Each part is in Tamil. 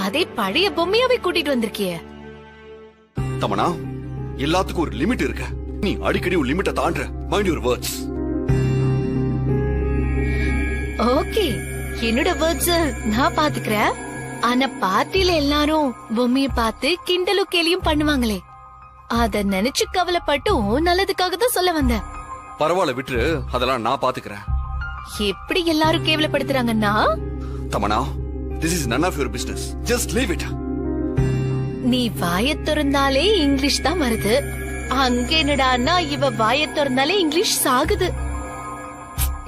அதே பழைய பொம்மையாவே கூட்டிட்டு வந்திருக்கிய. தமனா, எல்லாத்துக்கும் ஒரு லிமிட் இருக்கு. நீ அடிக்கடி ஒரு லிமிட்டை தாண்ட. Mind your words. ஓகே, என்னோட வேர்ட்ஸ் நான் பாத்துக்கிறேன். ஆனா பார்ட்டில எல்லாரும் பொம்மைய பார்த்து கிண்டலும் கேலியும் பண்ணுவாங்களே, அத நினைச்சு கவலைப்பட்டு நல்லதுக்காக தான் சொல்ல வந்தேன். பரவாயில்ல விட்டு, அதெல்லாம் நான் பாத்துக்கிறேன். எப்படி எல்லாரும் கேவலப்படுத்துறாங்கன்னா, Tamannaah, this is none of your business. Just leave it. நீ வாயை திறந்தாலே இங்கிலீஷ் தான் வருது. அங்க என்னடான்னா இவ வாயை திறந்தாலே இங்கிலீஷ் சாகுது.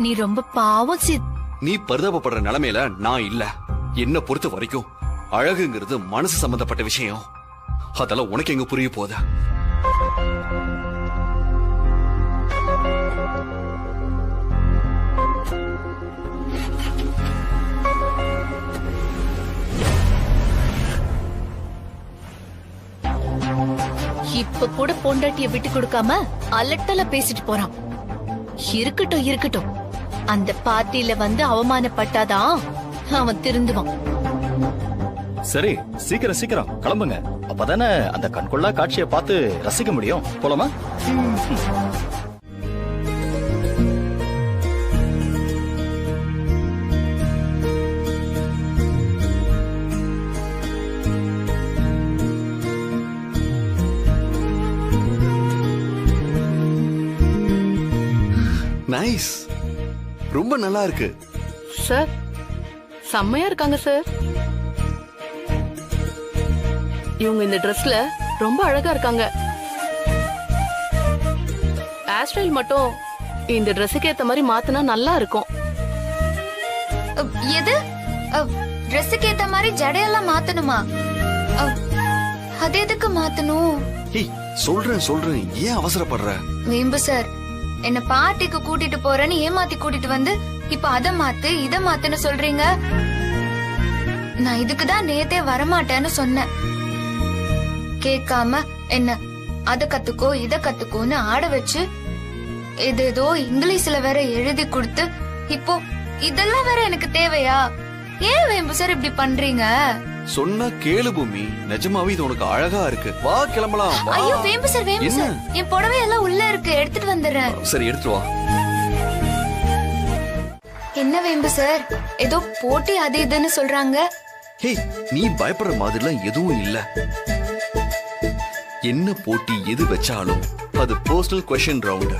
நீ ரொம்ப பாவம் சித். நீ பரிதாபப்படுற நிலைமையில நான் இல்ல. என்ன பொறுத்த வரைக்கும் அழகுங்கிறது மனசு சம்பந்தப்பட்ட விஷயம். அதெல்லாம் உனக்கு எங்க புரிய போதா? இப்ப கூட பொண்டாட்டிய விட்டு கொடுக்காம அலட்டல பேசிட்டு போறான். இருக்கட்டும் இருக்கட்டும், அந்த பார்ட்டில வந்து அவமானப்பட்டாதான் அவன் திருந்துவான். சரி, சீக்கிரம் சீக்கிரம் கிளம்புங்க. அப்பதானே அந்த கண்கொள்ளா காட்சியை பார்த்து ரசிக்க முடியும். போலாமா? நைஸ், ரொம்ப நல்லா இருக்கு சார். செம்மையா இருக்காங்க சார். இவங்க இந்த ட்ரெஸ்ல ரொம்ப அழகா இருக்காங்க. ஹேர் ஸ்டைல் மட்டும் இந்த ட்ரெஸ்ஸுக்கு ஏத்த மாதிரி மாத்தினா நல்லா இருக்கும். எது? ட்ரெஸ்ஸுக்கு ஏத்த மாதிரி ஜடையெல்லாம் மாத்தணுமா? அது எதுக்கு மாத்தணும்? சொல்றேன், ஏன் அவசரப்படுற? வேம்பு சார், என்ன பார்ட்டிக்கு கூட்டிட்டு போறேன்னு ஏமாத்தி கூட்டிட்டு வந்து இப்ப அத மாத்து இத மாத்துன்னு சொல்றீங்க. நான் இதுக்குதான் நேத்தே வரமாட்டேன்னு சொன்னேன். கேட்காம என்ன அத கத்துக்கோ இத கத்துக்கோன்னு ஆட வச்சு ஏதேதோ இங்கிலீஷ்ல வேற எழுதி கொடுத்து இப்போ இதெல்லாம் வேற எனக்கு தேவையா? ஏன் வேம்பு சார் இப்படி பண்றீங்க? சொன்ன கேளு பூமி, நிஜமாவே இது உனக்கு அழகா இருக்கு. வா கிளம்பலாம். ஐயோ வேம்பு சார், வேம்பு சார், என் புடவை எல்லாம் உள்ள இருக்கு, எடுத்துட்டு வந்துடுறேன். சரி, எடுத்து வா. என்ன வேம்பு சார், ஏதோ போட்டி அது இதுன்னு சொல்றாங்க. ஹே, நீ பயப்படுற மாதிரிலாம் எதுவும் இல்ல. என்ன போட்டி எது வச்சாலும் அது பர்சனல் குவெஸ்சன் ரவுண்ட்.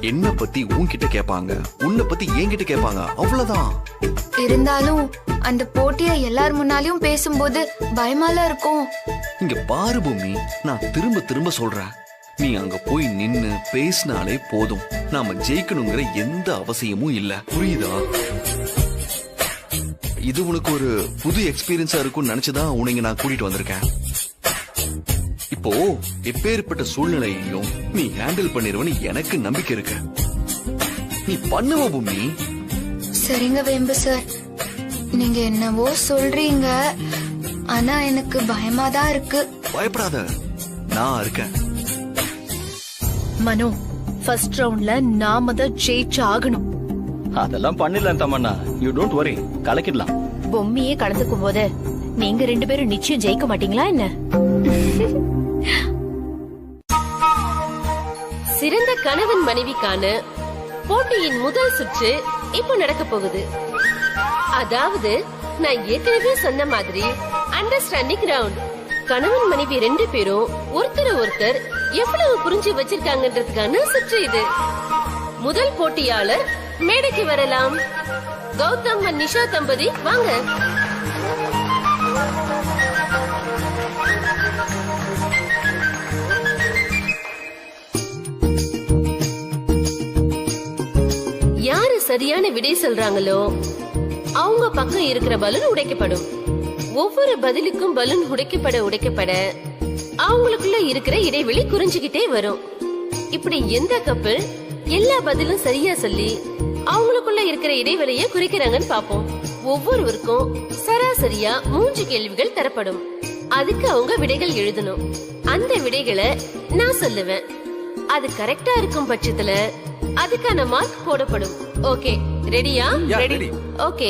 என்ன பத்தி உன்கிட்ட கேட்பாங்க, உன்னை பத்தி என்கிட்ட கேட்பாங்க, அவ்வளவுதான். இருந்தாலும் அந்த போட்டிய எல்லார் முன்னாலயும் பேசும்போது பயமால இருக்கும். இங்க பாரு பூமி, நான் திரும்ப திரும்ப சொல்றேன், நீ அங்க போய் நின்னு பேசினாலே போதும். நாம ஜெயிக்கணுங்கிற எந்த அவசியமும் இல்ல, புரியுதா? இது உனக்கு ஒரு புது எக்ஸ்பீரியன்ஸா இருக்கும்னு நினைச்சுதான் உன்னை நான் கூட்டிட்டு வந்திருக்கேன். இப்போ எப்பேற்பட்ட சூழ்நிலையையும் நீ ஹேண்டில் பண்ணிருவன்னு எனக்கு நம்பிக்கை இருக்கு. நீ பண்ணுவ பூமி. சரிங்க வேம்பு சார், நீங்க என்னவோ சொல்றீங்க, ஆனா எனக்கு பயமாதான் இருக்கு. பயப்படாத, நான் இருக்கேன். மனோ, ஃபர்ஸ்ட் ரவுண்ட்ல நாம தான் ஜெயிச்சு ஆகணும். அதெல்லாம் பண்ணிடலாம் தமன்னா, யூ டோன்ட் வரி, கலக்கிடலாம். பொம்மையே கலந்துக்கும் போது நீங்க 2 பேரும் நிச்சயம் ஜெயிக்க மாட்டீங்களா என்ன? சிறந்த கணவன் மனைவிக்கான போட்டியின் முதல் சுற்று இப்ப நடக்க போகுது. அதாவது நான் ஏற்கனவே சொன்ன மாதிரி அண்டர்ஸ்டாண்டிங் ரவுண்ட். கணவன் மனைவி 2 பேரும் ஒருத்தர் எவ்வளவு புரிஞ்சு வச்சிருக்காங்கன்றதுக்கான சுற்று இது. முதல் போட்டியாளர் மேடைக்கு வரலாம். கௌதம் நிஷா தம்பதி வாங்க. யாரு சரியான விடை சொல்றாங்களோ அவங்க பக்கம் இருக்கிற பலூன் உடைக்கப்படும். ஒவ்வொரு பதிலுக்கும் பலூன் உடைக்கப்பட அவங்களுக்குள்ள இருக்கிற இடைவெளி குறைஞ்சுகிட்டே வரும். இப்படி எந்த கப்பல் எல்லா பதிலும் சரியா சொல்லி அவங்களுக்குள்ள இருக்கிற இடைவெளிய குறைக்கிறாங்கன்னு பாப்போம். ஒவ்வொருவருக்கும் சராசரியா 3 கேள்விகள் தரப்படும். அதுக்கு அவங்க விடைகள் எழுதணும். அந்த விடைகளை நான் சொல்லுவேன். அது கரெக்டா இருக்கும் பட்சத்துல அதுக்கான மார்க் போடப்படும். ஓகே, ரெடியா? ரெடி. ஓகே,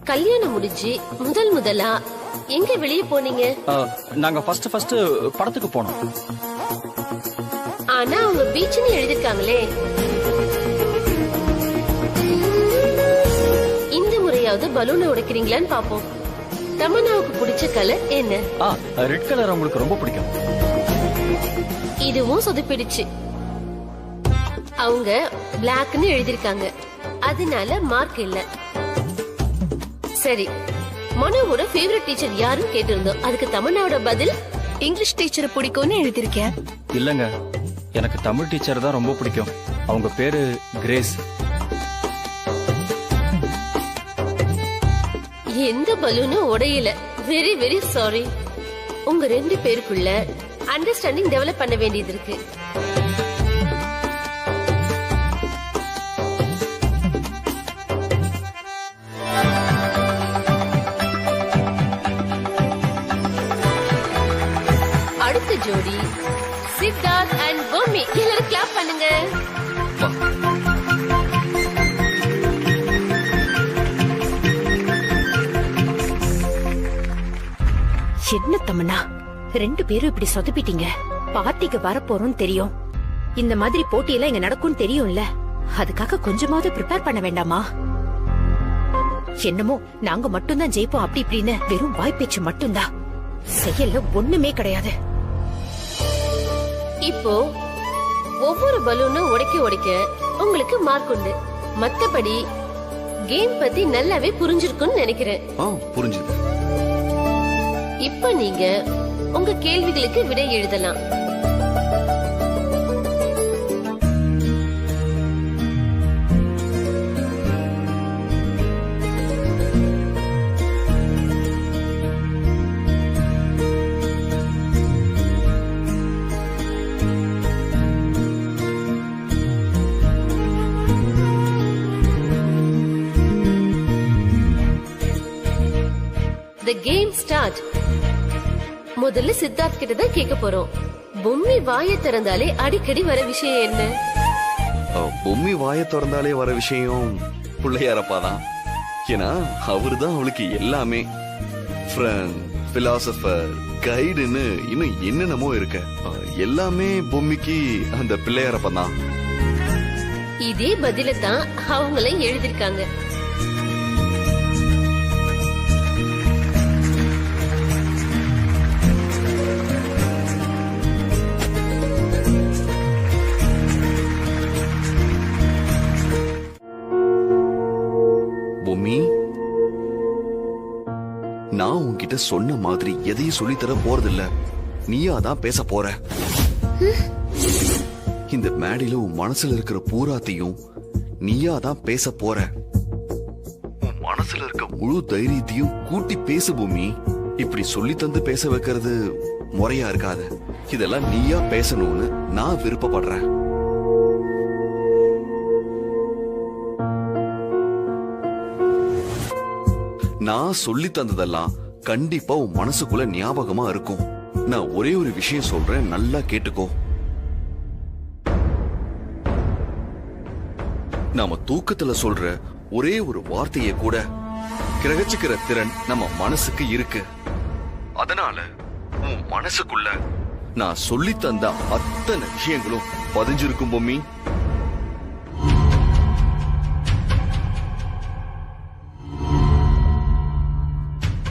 கல்யாணம் முடிஞ்சு முதலா எங்க வெளியே போனீங்க? நாங்க ஃபர்ஸ்ட் படத்துக்கு போனோம். ஆனா அவங்க பீச்னு எழுதிருக்காங்களே. இந்த முறையாவது பலூனை உடைக்கிறீங்களான்னு பாப்போம். தமன்னாவுக்கு பிடிச்ச கலர் என்ன? ரெட் கலர் உங்களுக்கு ரொம்ப பிடிக்கும். இதுவும் சொதப்பிடுச்சு. அவங்க பிளாக்னு எழுதிருக்காங்க, அதனால மார்க் இல்ல. சரி, மனோவோட ஃபேவரட் டீச்சர் யாருன்னு கேட்டிருந்தோம். அதுக்கு தமன்னாவோட பதில் இங்கிலீஷ் டீச்சரை பிடிக்கும்னு எழுதிருக்கேன். இல்லங்க, எனக்கு தமிழ் டீச்சர் தான் ரொம்ப பிடிக்கும். அவங்க பேரு கிரேஸ். எந்த பலூனும் உடையல. Very very sorry. உங்க 2 பேருக்குள்ள அண்டர்ஸ்டாண்டிங் டெவலப் பண்ண வேண்டியது இருக்கு. அடுத்த ஜோடி சித்தார்த் அண்ட் பூமி. எல்லாரும் கிளாப் பண்ணுங்க. என்ன தமன்னா, 2 பேரும் இப்படி சொதப்பிட்டீங்க. பார்ட்டிக்கு வரப்போறோம் தெரியும். இந்த மாதிரி போட்டியெல்லாம் இங்க நடக்கும்னு தெரியும்ல. அதுக்காக கொஞ்சமாவது ப்ரிப்பேர் பண்ண வேண்டாமா? என்னமோ நாங்க மட்டும்தான் ஜெயிப்போம் அப்படி இப்படின்னு வெறும் வாய்ப்பேச்சு மட்டும்தான். செயல்ல ஒண்ணுமே கிடையாது. இப்போ ஒவ்வொரு பலூனும் உடைக்க உங்களுக்கு மார்க் உண்டு. மத்தபடி கேம் பத்தி நல்லாவே புரிஞ்சிருக்கும்னு நினைக்கிறேன். புரிஞ்சுது. இப்ப நீங்க உங்க கேள்விகளுக்கு விடை எழுதலாம். The game start. முதல்ல சித்தார்த் கிட்ட தான் கேட்க போறோம். பொம்மி வாயை திறந்தாலே அடிக்கடி வர விஷயம் என்ன? பொம்மி வாயை திறந்தாலே வர விஷயம் பிள்ளையாரப்பா தான். ஏன்னா அவரு தான் அவளுக்கு எல்லாமே. ஃப்ரெண்ட், பிலாசபர், கைடுன்னு இன்னும் என்னென்னமோ இருக்க. எல்லாமே பொம்மிக்கு அந்த பிள்ளையாரப்பா தான். இதே பதில தான் அவங்களே எழுதிருக்காங்க. பொம்மி, நான் உன்கிட்ட சொன்ன மாதிரி எதையும் சொல்லித்தர போறதில்ல. நீயா தான் பேச போற. இந்த மேடையில உன் மனசுல இருக்கிற பூராத்தையும் நீயா தான் பேச போற. உன் மனசுல இருக்க முழு தைரியத்தையும் கூட்டி பேசு பூமி. இப்படி சொல்லி தந்து பேச வைக்கிறது முறையா இருக்காது. இதெல்லாம் நீயா பேசணும்னு நான் விருப்பப்படுறேன். நான் சொல்லி தந்ததெல்லாம் கண்டிப்பா உன் மனசுக்குள்ள ஞாபகமா இருக்கும். நான் ஒரே ஒரு விஷயம் சொல்றேன், நல்லா கேட்டுக்கோ. நாம தூக்கத்துல சொல்ற ஒரே ஒரு வார்த்தையை கூட கிரகிச்சுக்கிற திறன் நம்ம மனசுக்கு இருக்கு. அதனால உன் மனசுக்குள்ள நான் சொல்லி தந்த அத்தனை விஷயங்களும் பதிஞ்சிருக்கும் பொம்மி.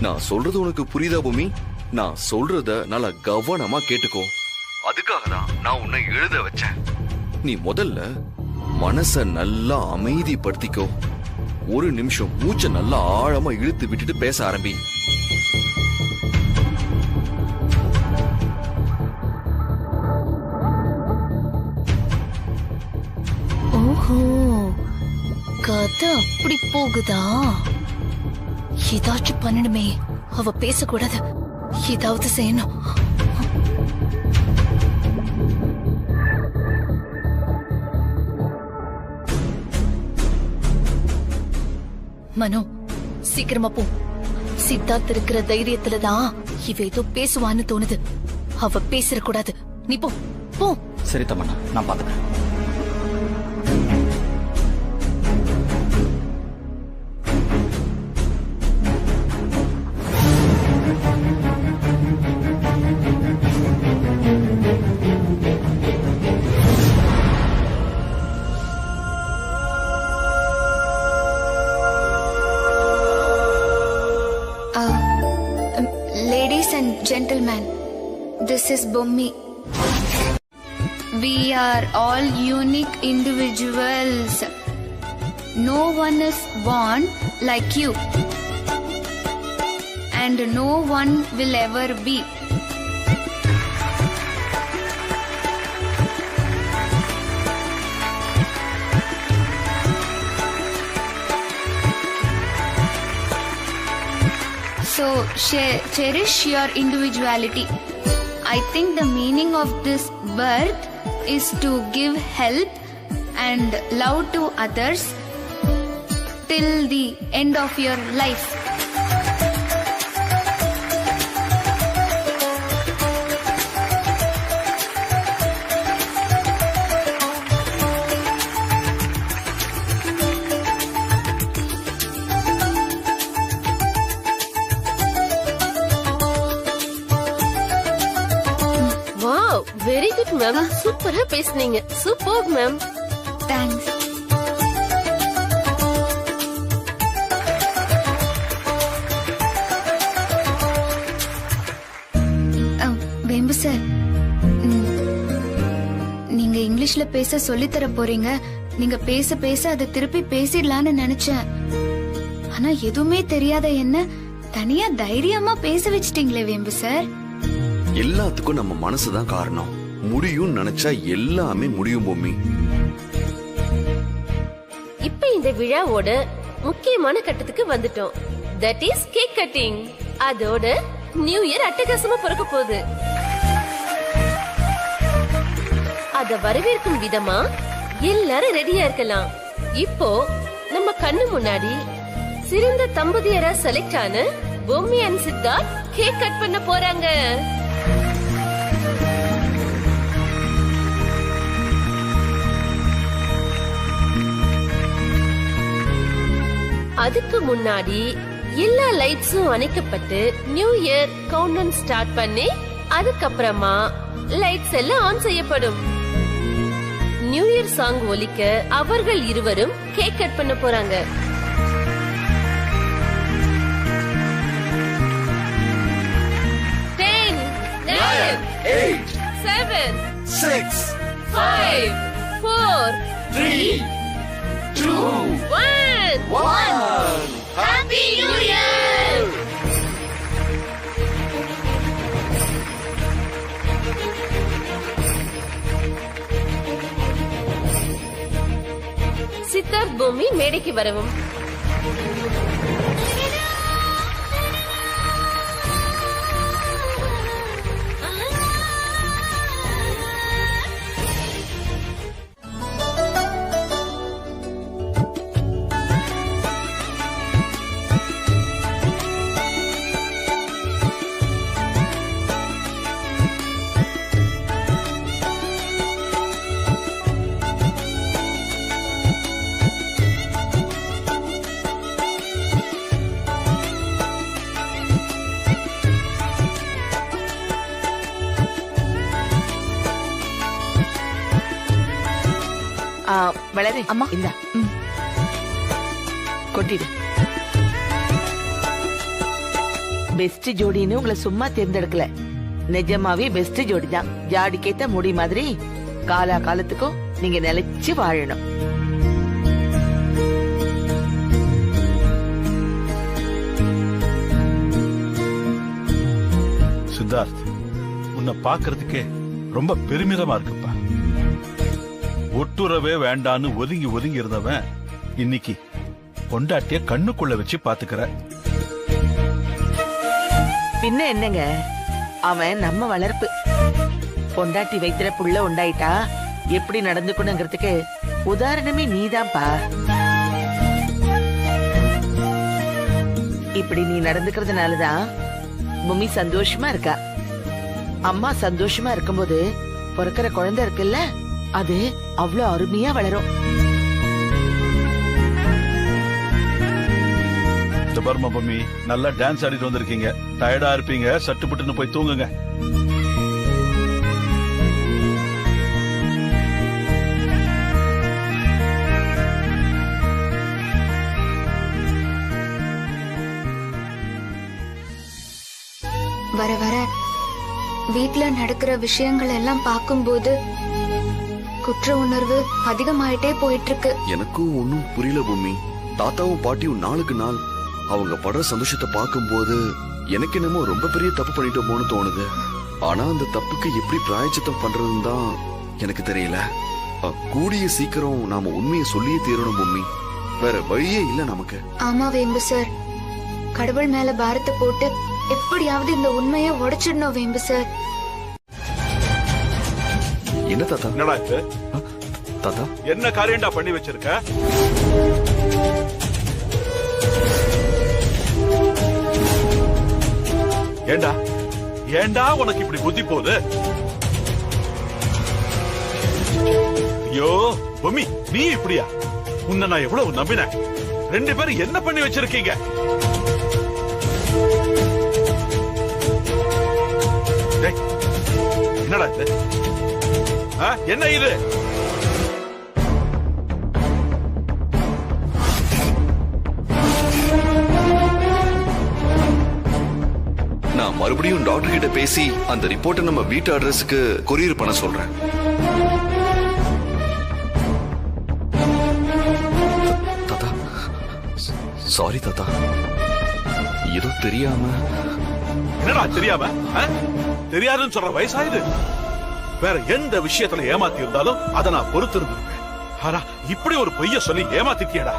நான் சொல்றது உனக்கு புரியுதா பூமி? நான் சொல்றத நல்லா கவனமா கேட்டுக்கோ. அதுக்காக தான் நான் உன்னை எழுத வச்சேன். நீ முதல்ல மனச நல்லா அமைதிப்படுத்திக்கோ. ஒரு நிமிஷம் மூச்சை நல்லா ஆழமா இழுத்து விட்டுட்டு பேச ஆரம்பி. ஓஹோ, கதை அப்படி போகுதா? ஏதாச்சும் பண்ணணுமே. அவ பேசக்கூடாது, ஏதாவது செய்யணும். மனோ, சீக்கிரமா போ. சித்தார்த் இருக்கிற தைரியத்துலதான் இவ ஏதோ பேசுவான்னு தோணுது. அவ பேசிடக்கூடாது. நீ போ போ. சரி தமன்னா, நான் பாத்துக்கிறேன். gentlemen, this is Bommi. We are all unique individuals. No one is born like you. And no one will ever be. So, cherish your individuality. I think the meaning of this birth is to give help and love to others till the end of your life. Wow, very good ma'am. சூப்பரா பேசுனீங்க. Super ma'am. Thanks. வேம்பு சார், நீங்க இங்கிலீஷ்ல பேச சொல்லி தர போறீங்க. நீங்க பேச பேச அதை திருப்பி பேசிடலான்னு நினைச்சேன். ஆனா எதுவுமே தெரியாத என்ன தனியா தைரியமா பேச வச்சிட்டீங்களே வேம்பு சார். எல்லாத்துக்கும் நம்ம மனசுதான் காரணம். முடியும் நினைச்சா எல்லாமே முடியும் பொம்மி. இப்ப இந்த விழாவோட முக்கியமான கட்டத்துக்கு வந்துட்டோம். That is cake cutting. அதோட நியூ இயர் அட்டகாசமா பிறக்க போகுது. அத வரவேற்கும் விதமா எல்லாரும் ரெடியா இருக்கலாம். இப்போ நம்ம கண்ணு முன்னாடி சிறந்த தம்பதியரா செலக்ட் ஆன Bommi and Siddharth cake cut பண்ண போறாங்க. அதுக்கு முன்னாடி எல்லா லைட்ஸும் அணைக்கப்பட்டு நியூ இயர் கவுண்டவுன் ஸ்டார்ட் பண்ணி அதுக்கப்புறமா லைட்ஸ் எல்லாம் ஆன் செய்யப்படும். நியூ இயர் சாங் ஒலிக்க அவர்கள் இருவரும் கேக் கட் பண்ண போறாங்க. Ten, 9, 8, 7, 6, 5, 4, 3, 2, 1. Happy New Year! Siddharth Bommi மேடைக்கு வரவும். வளரு அம்மா, இந்த கொட்டிடு. பெஸ்ட் ஜோடின்னு உங்களை சும்மா தேர்ந்தெடுக்கல, நிஜமாவே பெஸ்ட் ஜோடி தான். ஜாடிக்கேத்த முடி மாதிரி காலா காலத்துக்கும் நீங்க நிலைச்சு வாழணும். சித்தார்த், உன்னை பாக்குறதுக்கே ரொம்ப பெருமிதமா இருக்குப்பா. ஒட்டுறவே வேண்டான்னு ஒதுங்கி ஒதுங்கி இருந்தவன் இன்னைக்கு பொண்டாட்டிய கண்ணுக்குள்ள வச்சு பாத்துக்கிற. பின்ன என்னங்க, அவன் நம்ம வளர்ப்பு. பொண்டாட்டி வைத்திர புள்ள உண்டாயிட்டா எப்படி நடந்துக்கணுங்கிறதுக்கு உதாரணமே நீதான்ப்பா. இப்படி நீ நடந்துக்கிறதுனாலதான் பூமி சந்தோஷமா இருக்கா. அம்மா சந்தோஷமா இருக்கும்போது பிறக்கிற குழந்தை இருக்குல்ல, அது அவ்வளவு அருமையா வளரும். பர்மா பொம்மி, நல்லா டான்ஸ் ஆடிட்டு வந்திருக்கீங்க. டயர்டா இருப்பீங்க, சட்டுப்பட்டுன்னு போய் தூங்குங்க. வர வர வீட்ல நடக்கிற விஷயங்கள் எல்லாம் பார்க்கும்போது குற்ற உணர்வு அதிகமாயிட்டே போயிட்டு இருக்கு. எனக்கும் ஒன்னும் புரியல பூமி. தாத்தாவும் பாட்டியும் நாளுக்கு நாள் அவங்க படுற சந்தோஷத்தை பார்க்கும்போது எனக்கு என்னமோ ரொம்ப பெரிய தப்பு பண்ணிட்டோமோன்னு தோணுது. ஆனா அந்த தப்புக்கு எப்படி பிராயச்சித்தம் பண்றதுன்னு தான் எனக்கு தெரியல. கூடிய சீக்கிரம் நாம உண்மையை சொல்லியே தீரணும் பூமி. வேற வழியே இல்ல நமக்கு. ஆமா வேம்பு சார், கடவுள் மேல பாரத்தை போட்டு எப்படியாவது இந்த உண்மையை உடைச்சிடணும் வேம்பு சார். என்ன தாத்தா? என்னடா இது? தாத்தா என்ன காரியம்டா பண்ணி வச்சிருக்க? ஏண்டா ஏண்டா உனக்கு இப்படி புத்தி போகுது? ஐயோ பொம்மி, நீ இப்படியா? உன்னை நான் எவ்வளவு நம்பினேன். 2 பேரும் என்ன பண்ணி வச்சிருக்கீங்க? டேய், என்னடா இது? என்ன இது? நான் மறுபடியும் டாக்டர் கிட்ட பேசி அந்த ரிப்போர்ட்டை நம்ம வீட்டு அட்ரஸுக்கு கொரியர் பண்ண சொல்றேன். தாத்தா சாரி தாத்தா, ஏதோ தெரியாம. என்னடா தெரியாம? தெரியாதுன்னு சொல்ற வயசா இது? வேற எந்த விஷயத்துல ஏமாத்தி இருந்தாலும் அதை நான் பொறுத்து இருந்திருப்பேன். ஆனா இப்படி ஒரு பொய்ய சொல்லி ஏமாத்திட்டியடா.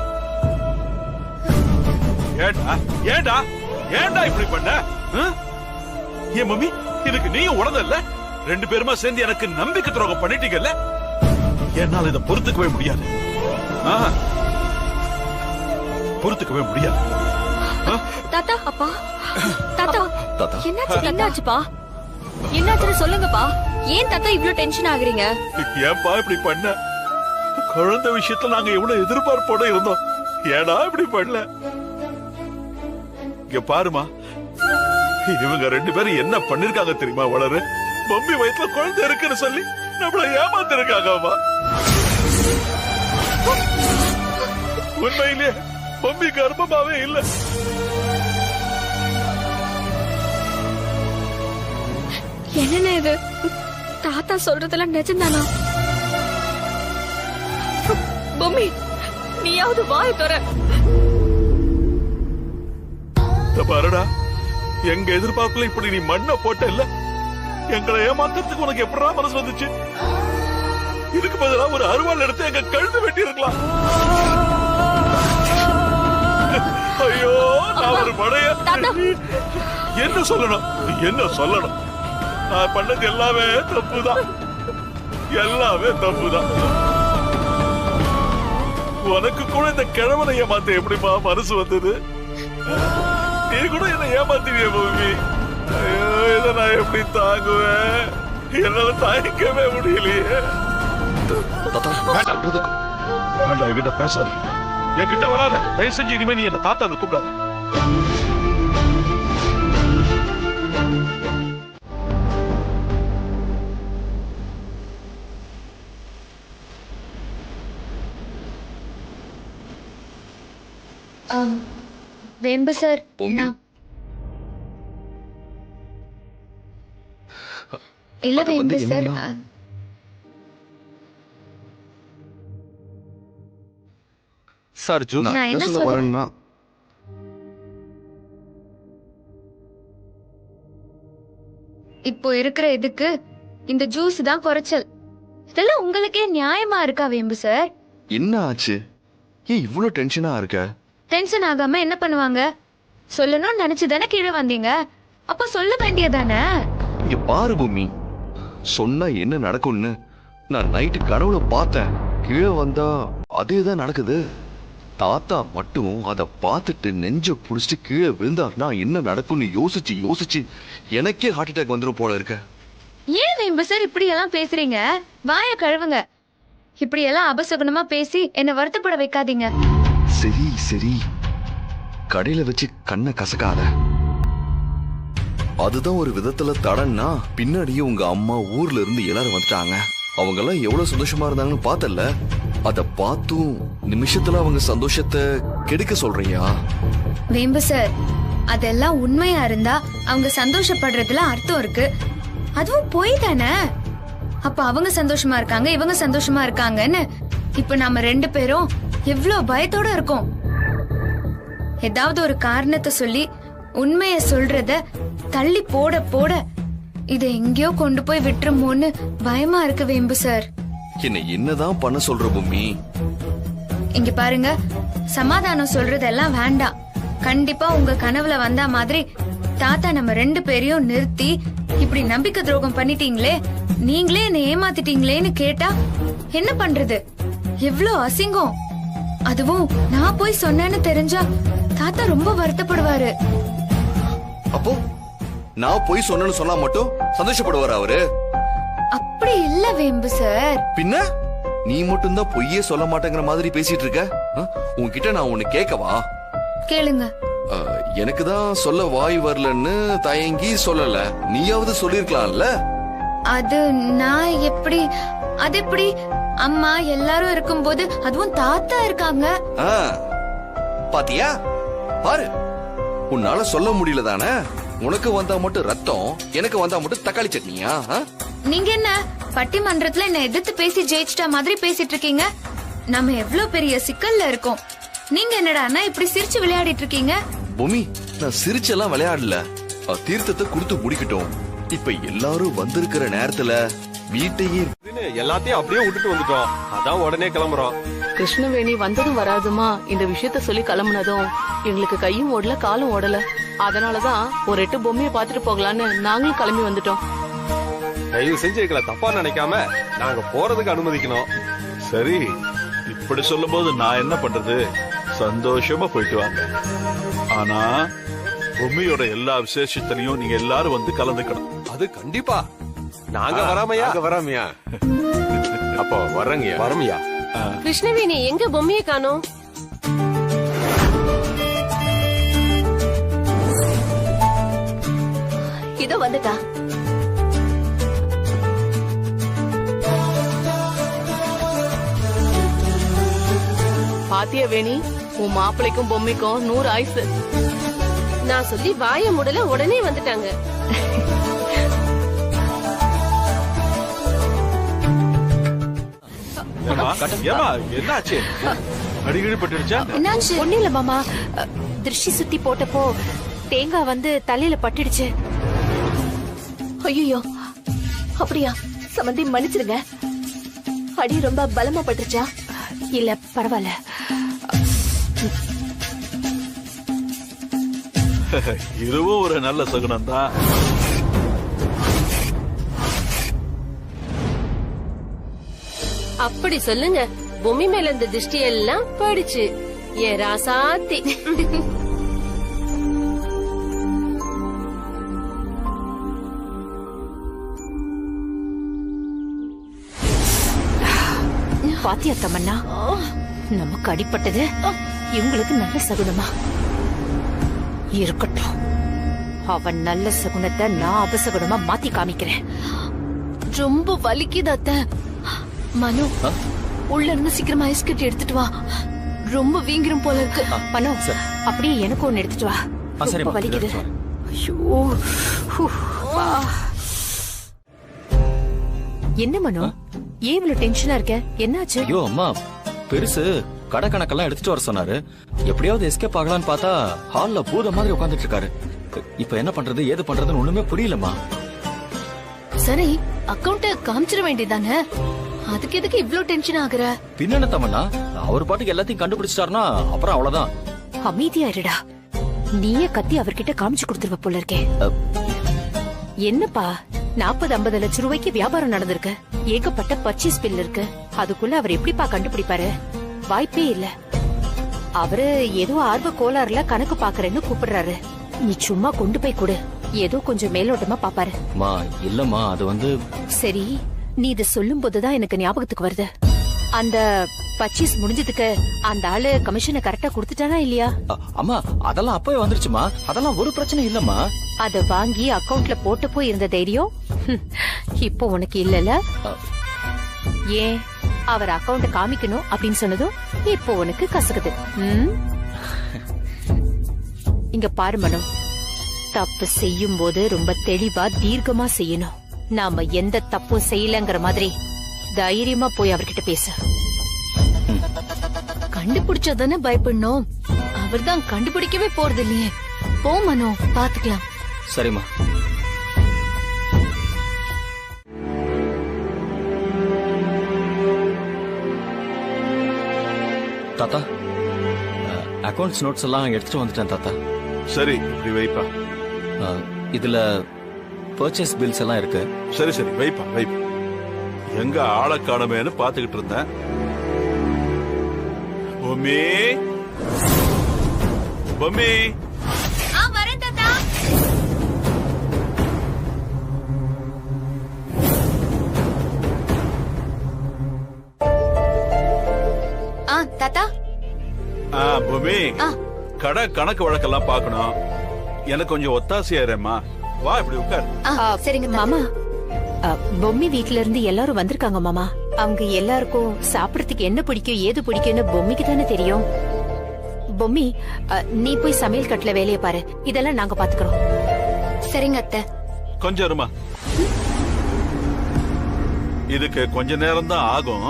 ஏண்டா ஏண்டா ஏண்டா இப்படி பண்ண? ஏன் மம்மி, இதுக்கு நீயும் உடனே 2 பேருமா சேர்ந்து எனக்கு நம்பிக்கை துரோகம் பண்ணிட்டீங்கல்ல. என்னால இதை பொறுத்துக்கவே முடியாது. பொறுத்துக்கவே முடியாது. தாத்தா, அப்பா, தாத்தா, தாத்தா என்னாச்சுப்பா? என்னாச்சுன்னு சொல்லுங்கப்பா. ஏன் தாத்தா இவ்ளோ டென்ஷன் ஆகுறீங்க? ஏன்பா இப்படி பண்ண? குழந்தை விஷயத்துல நாங்க எவ்வளவு எதிர்பார்ப்போட இருந்தோம். ஏடா இப்படி பண்ணல? இங்க பாருமா, இவங்க 2 பேரும் என்ன பண்ணிருக்காங்க தெரியுமா? வளரு மம்மி வயித்துல குழந்தை இருக்குன்னு சொல்லி நம்மள ஏமாத்திருக்காங்க. உண்மையிலே மம்மி கர்ப்பமாவே இல்ல. என்ன இது? தாத்தா சொல்றதெல்லாம் நிஜம்தானா? பொம்மி, நீயாவது வாய தர. பாருடா, எங்க எதிர்பார்ப்புல இப்படி நீ மண்ணை போட்ட இல்ல. எங்களை ஏமாத்துறதுக்கு உனக்கு எப்படா மனசு வந்துச்சு? இதுக்கு பதிலா ஒரு அருவாள் எடுத்து எங்க கழுத்து வெட்டி இருக்கலாம். ஐயோ, நான் ஒரு மடைய. என்ன சொல்லணும்? என்ன சொல்லணும்? நான் பண்ணது எல்லாமே தப்புதான். எல்லாமே தப்புதான். உனக்கு கூட இந்த கிழவனை ஏமாத்த எப்படிமா மனசு வந்தது? நீ கூட என்ன ஏமாத்திவிய பூமி. ஐயோ, இதை நான் எப்படி தாங்குவேன்? என்னால தாங்கிக்கவே முடியலையே. வேண்டாம், என்கிட்ட பேசாத, என்கிட்ட வராத. தயவு செஞ்சு இனிமே நீ என்ன தாத்தா கூப்பிடாத. வேம்பு சார், இல்ல வேம்பு சார், நான் என்ன சொல்றேன்னா, இப்போ இருக்கிற இதுக்கு இந்த ஜூஸ் தான் குறைச்சல். இதெல்லாம் உங்களுக்கே நியாயமா இருக்கா வேம்பு சார்? என்ன ஆச்சு? ஏன் இவ்ளோ டென்ஷனா இருக்க? டென்ஷன் ஆகாம என்ன பண்ணுவாங்க? சொல்லணும்னு நினைச்சுதானே கீழே வந்தீங்க. அப்ப சொல்ல வேண்டியதானே? இங்க பாரு பூமி, சொன்னா என்ன நடக்கும்னு நான் நைட்டு கனவுல பார்த்தேன். கீழே வந்தா அதேதான் நடக்குது. தாத்தா மட்டும் அதை பார்த்துட்டு நெஞ்ச புடிச்சிட்டு கீழே விழுந்தாருன்னா என்ன நடக்கும்னு யோசிச்சு யோசிச்சு எனக்கே ஹார்ட் அட்டாக் வந்துடும் போல இருக்க. ஏன் வேம்பு சார் இப்படி எல்லாம் பேசுறீங்க? வாய கழுவுங்க. இப்படி எல்லாம் அபசகுனமா பேசி என்ன வருத்தப்பட வைக்காதீங்க. சரி சரி, கடையில வச்சு கண்ணை கசக்காத. அதுதான் ஒரு விதத்துல தடன்னா. பின்னாடியே உங்க அம்மா ஊர்ல இருந்து எல்லாரும் வந்துட்டாங்க. அவங்க எல்லாம் எவ்வளவு சந்தோஷமா இருந்தாங்கன்னு பார்த்தல. அத பார்த்தும் நிமிஷத்துல அவங்க சந்தோஷத்தை கெடுக்க சொல்றியா? வேம்பு சார், அதெல்லாம் உண்மையா இருந்தா அவங்க சந்தோஷப்படுறதுல அர்த்தம் இருக்கு. அதுவும் பொய் தானே. அப்ப அவங்க சந்தோஷமா இருக்காங்க, இவங்க சந்தோஷமா இருக்காங்கன்னு இப்ப நாம 2 பேரும் எவ்வளவு பயத்தோட இருக்கோம். ஏதாவது ஒரு காரணத்தை சொல்லி உண்மைய சொல்றத தள்ளி போட போட இதை எங்கேயோ கொண்டு போய் விட்டுருமோன்னு பயமா இருக்கு வேம்பு சார். என்னதான் பண்ண சொல்ற பூமி? இங்க பாருங்க, சமாதானம் சொல்றதெல்லாம் வேண்டாம். கண்டிப்பா உங்க கனவுல வந்த மாதிரி தாத்தா நம்ம 2 பேரையும் நிறுத்தி இப்படி நம்பிக்கை துரோகம் பண்ணிட்டீங்களே, நீங்களே என்ன ஏமாத்திட்டீங்களேன்னு கேட்டா என்ன பண்றது? எவ்ளோ அசிங்கம். அதுவும் நான் போய் சொன்னேன்னு தெரிஞ்சா தாத்தா ரொம்ப வருத்தப்படுவாரு. அப்போ நான் போய் சொன்னேன்னு சொன்னா மட்டும் சந்தோஷப்படுவார் அவரு? அப்படி இல்ல வேம்பு சார். பின்ன நீ மட்டும் தான் பொய்யே சொல்ல மாட்டேங்கிற மாதிரி பேசிட்டு இருக்க. உன்கிட்ட நான் ஒண்ணு கேட்கவா? கேளுங்க. எனக்கு தான் சொல்ல வாய் வரலன்னு தயங்கி சொல்லல. நீயாவது சொல்லிருக்கலாம்ல. அது நான் எப்படி? அது எப்படி? அம்மா எல்லாரும் இருக்கும்போது, அதுவும் தாத்தா இருக்காங்க. பாத்தியா? பாரு, உன்னால சொல்ல முடியல தானே. உனக்கு வந்தா மட்டும் ரத்தம், எனக்கு வந்தா மட்டும் தக்காளி சட்னியா? நீங்க என்ன பட்டிமன்றத்துல என்ன எதிர்த்து பேசி ஜெயிச்சிட்ட மாதிரி பேசிட்டு இருக்கீங்க? நம்ம எவ்வளவு பெரிய சிக்கல்ல இருக்கோம். நீங்க என்னடா இப்படி சிரிச்சு விளையாடிட்டு இருக்கீங்க? பூமி, நான் சிரிச்செல்லாம் விளையாடல. தீர்த்தத்தை கொடுத்து முடிக்கட்டும். இப்ப எல்லாரும் வந்திருக்கிற நேரத்துல வீட்டையே எல்லாத்தையும் அப்படியே விட்டுட்டு வந்துட்டோம். அதான் உடனே கிளம்புறோம். கிருஷ்ணவேணி வந்ததும் வராதுமா இந்த விஷயத்த சொல்லி கிளம்புனதும் எங்களுக்கு கையும் ஓடல காலும் ஓடல. அதனாலதான் ஒரு 8 பொம்மையை பாத்துட்டு போகலான்னு நாங்களும் கிளம்பி வந்துட்டோம். தயவு செஞ்சு எங்களை தப்பா நினைக்காம நாங்க போறதுக்கு அனுமதிக்கணும். சரி, இப்படி சொல்லும் போது நான் என்ன பண்றது? சந்தோஷமா போயிட்டு வாங்க. ஆனா பொம்மையோட எல்லா விசேஷத்திலையும் நீங்க எல்லாரும் வந்து கலந்துக்கணும். அது கண்டிப்பா. நாங்க வராமையா? அப்போ வரமையா? கிருஷ்ணவேணி எங்க பொம்மையை காணோம்? இதோ வந்துட்டா. பாத்தியா வேணி, உன் மாப்பிளைக்கும் பொம்மைக்கும் 100 ஆயுசு. நான் சொல்லி வாய முடல உடனே வந்துட்டாங்க. என்னாச்சு? அடிக்கடி பட்டுடுச்சா? ஒண்ணு இல்ல மாமா, திருஷ்டி சுத்தி போட்டப்போ தேங்காய் வந்து தலையில பட்டுடுச்சு. ஐயோ, அப்படியா? சம்பந்தி மன்னிச்சிருங்க. அடி ரொம்ப பலமா பட்டுருச்சா? இல்ல பரவாயில்ல. இதுவும் ஒரு நல்ல சகுனம் தான். அப்படி சொல்லுங்க. பொம்மி மேல இந்த திருஷ்டி எல்லாம் போயிடுச்சு. ஏ ராசாத்தி. பாத்தியா தமன்னா, நமக்கு அடிப்பட்டது இவங்களுக்கு நல்ல சகுனமா இருக்கட்டும். அவன் நல்ல சகுனத்தை நான் அபசகுனமா மாத்தி காமிக்கிறேன். ரொம்ப வலிக்குது அத்தை. மனு, உள்ள இருந்து சீக்கிரமா ஐஸ் கட்டி எடுத்துட்டு வா. ரொம்ப வீங்கிரும் போல இருக்கு. மனு, அப்படியே எனக்கு ஒண்ணு எடுத்துட்டு வா. ரொம்ப வலிக்குது. ஐயோ, என்ன மனு, ஏன் இவ்வளவு டென்ஷனா இருக்க? என்னாச்சு? ஐயோ அம்மா, பெருசு கடை கணக்கெல்லாம் எடுத்துட்டு வர சொன்னாரு. எப்படியாவது எஸ்கேப் ஆகலான்னு பார்த்தா ஹால்ல பூத மாதிரி உட்காந்துட்டு இருக்காரு. இப்ப என்ன பண்றது ஏது பண்றதுன்னு ஒண்ணுமே புரியலமா. சரி, அக்கவுண்ட் காமிச்சிட வேண்டியதானே. அதுக்கு எதுக்கு இவ்ளோ டென்ஷன் ஆகுற? பின்ன தமன்னா, அவர் பாட்டுக்கு எல்லாத்தையும் கண்டுபிடிச்சிட்டாருன்னா அப்புறம் அவ்வளவுதான். அமைதியா இருடா. நீயே கத்தி அவர்கிட்ட காமிச்சு கொடுத்துருவ போல இருக்கே. என்னப்பா, 40-50 லட்சம் ரூபாய்க்கு வியாபாரம் நடந்திருக்கு. ஏகப்பட்ட பர்ச்சேஸ் பில் இருக்கு. அதுக்குள்ள அவர் எப்படிப்பா கண்டுபிடிப்பாரு? வாய்ப்பே இல்ல. அவரு ஏதோ ஆர்வ கோளாறுல கணக்கு பாக்குறேன்னு கூப்பிடுறாரு. நீ சும்மா கொண்டு போய் கொடு. ஏதோ கொஞ்சம் மேலோட்டமா பாப்பாரு. இல்லம்மா, அது வந்து சரி, நீ இத சொல்லும் போதுதான் எனக்கு ஞாபகத்துக்கு வருது. அந்த பர்ச்சேஸ் முடிஞ்சதுக்கு அந்த ஆளு கமிஷனை கரெக்டா கொடுத்துட்டானா இல்லையா? அம்மா, அதெல்லாம் அப்பவே வந்துருச்சுமா. அதெல்லாம் ஒரு பிரச்சனை இல்லம்மா. அத வாங்கி அக்கவுண்ட்ல போட்டப்போ இருந்த தைரியம் இப்போ உனக்கு இல்லல? ஏன் அவர் அக்கவுண்ட் காமிக்கணும் அப்படின்னு சொன்னதும் இப்போ உனக்கு கசக்குது. இங்க பாரு மனோ, தப்பு செய்யும் போது ரொம்ப தெளிவா தீர்க்கமா செய்யணும். நாம எந்த தப்பும் செய்யலங்கிற மாதிரி தைரியமா போய் அவர்கிட்ட பேசு. கண்டுபிடிச்சதானே பயப்படணும். அவர்தான் கண்டுபிடிக்கவே போறது இல்லையே. போ மனோ, பாத்துக்கலாம். சரிம்மா. தாத்தா, அக்கவுண்ட்ஸ் நோட்ஸ் எல்லாம் எடுத்துட்டு வந்துட்டேன் தாத்தா. சரி, இப்படி வைப்பா. இதுல பர்ச்சேஸ் பில்ஸ் எல்லாம் இருக்கு. சரி சரி, வைப்பா வைப்பா. எங்க ஆளை காணமேன்னு பாத்துக்கிட்டு இருந்தேன். பொம்மி, பொம்மி. வரேன் தாத்தா. தாத்தா. பொம்மி, கடை கணக்கு வழக்கெல்லாம் பாக்கணும். எனக்கு கொஞ்சம் ஒத்தாசையாரேம்மா. வா, இப்படி உட்கார். சரிங்க மாமா. பொம்மி வீட்ல இருந்து எல்லாரும் வந்திருக்காங்க மாமா. அவங்க எல்லாருக்கும் சாப்பிடறதுக்கு என்ன பிடிக்கும் ஏது பிடிக்கும்னு பொம்மிக்கு தானே தெரியும். பொம்மி, நீ போய் சமையல் கட்டுல வேலையை பாரு, இதெல்லாம் நாங்க பாத்துக்கிறோம். சரிங்க அத்தை. கொஞ்சம் இருமா. இதுக்கு கொஞ்ச நேரம் தான் ஆகும்.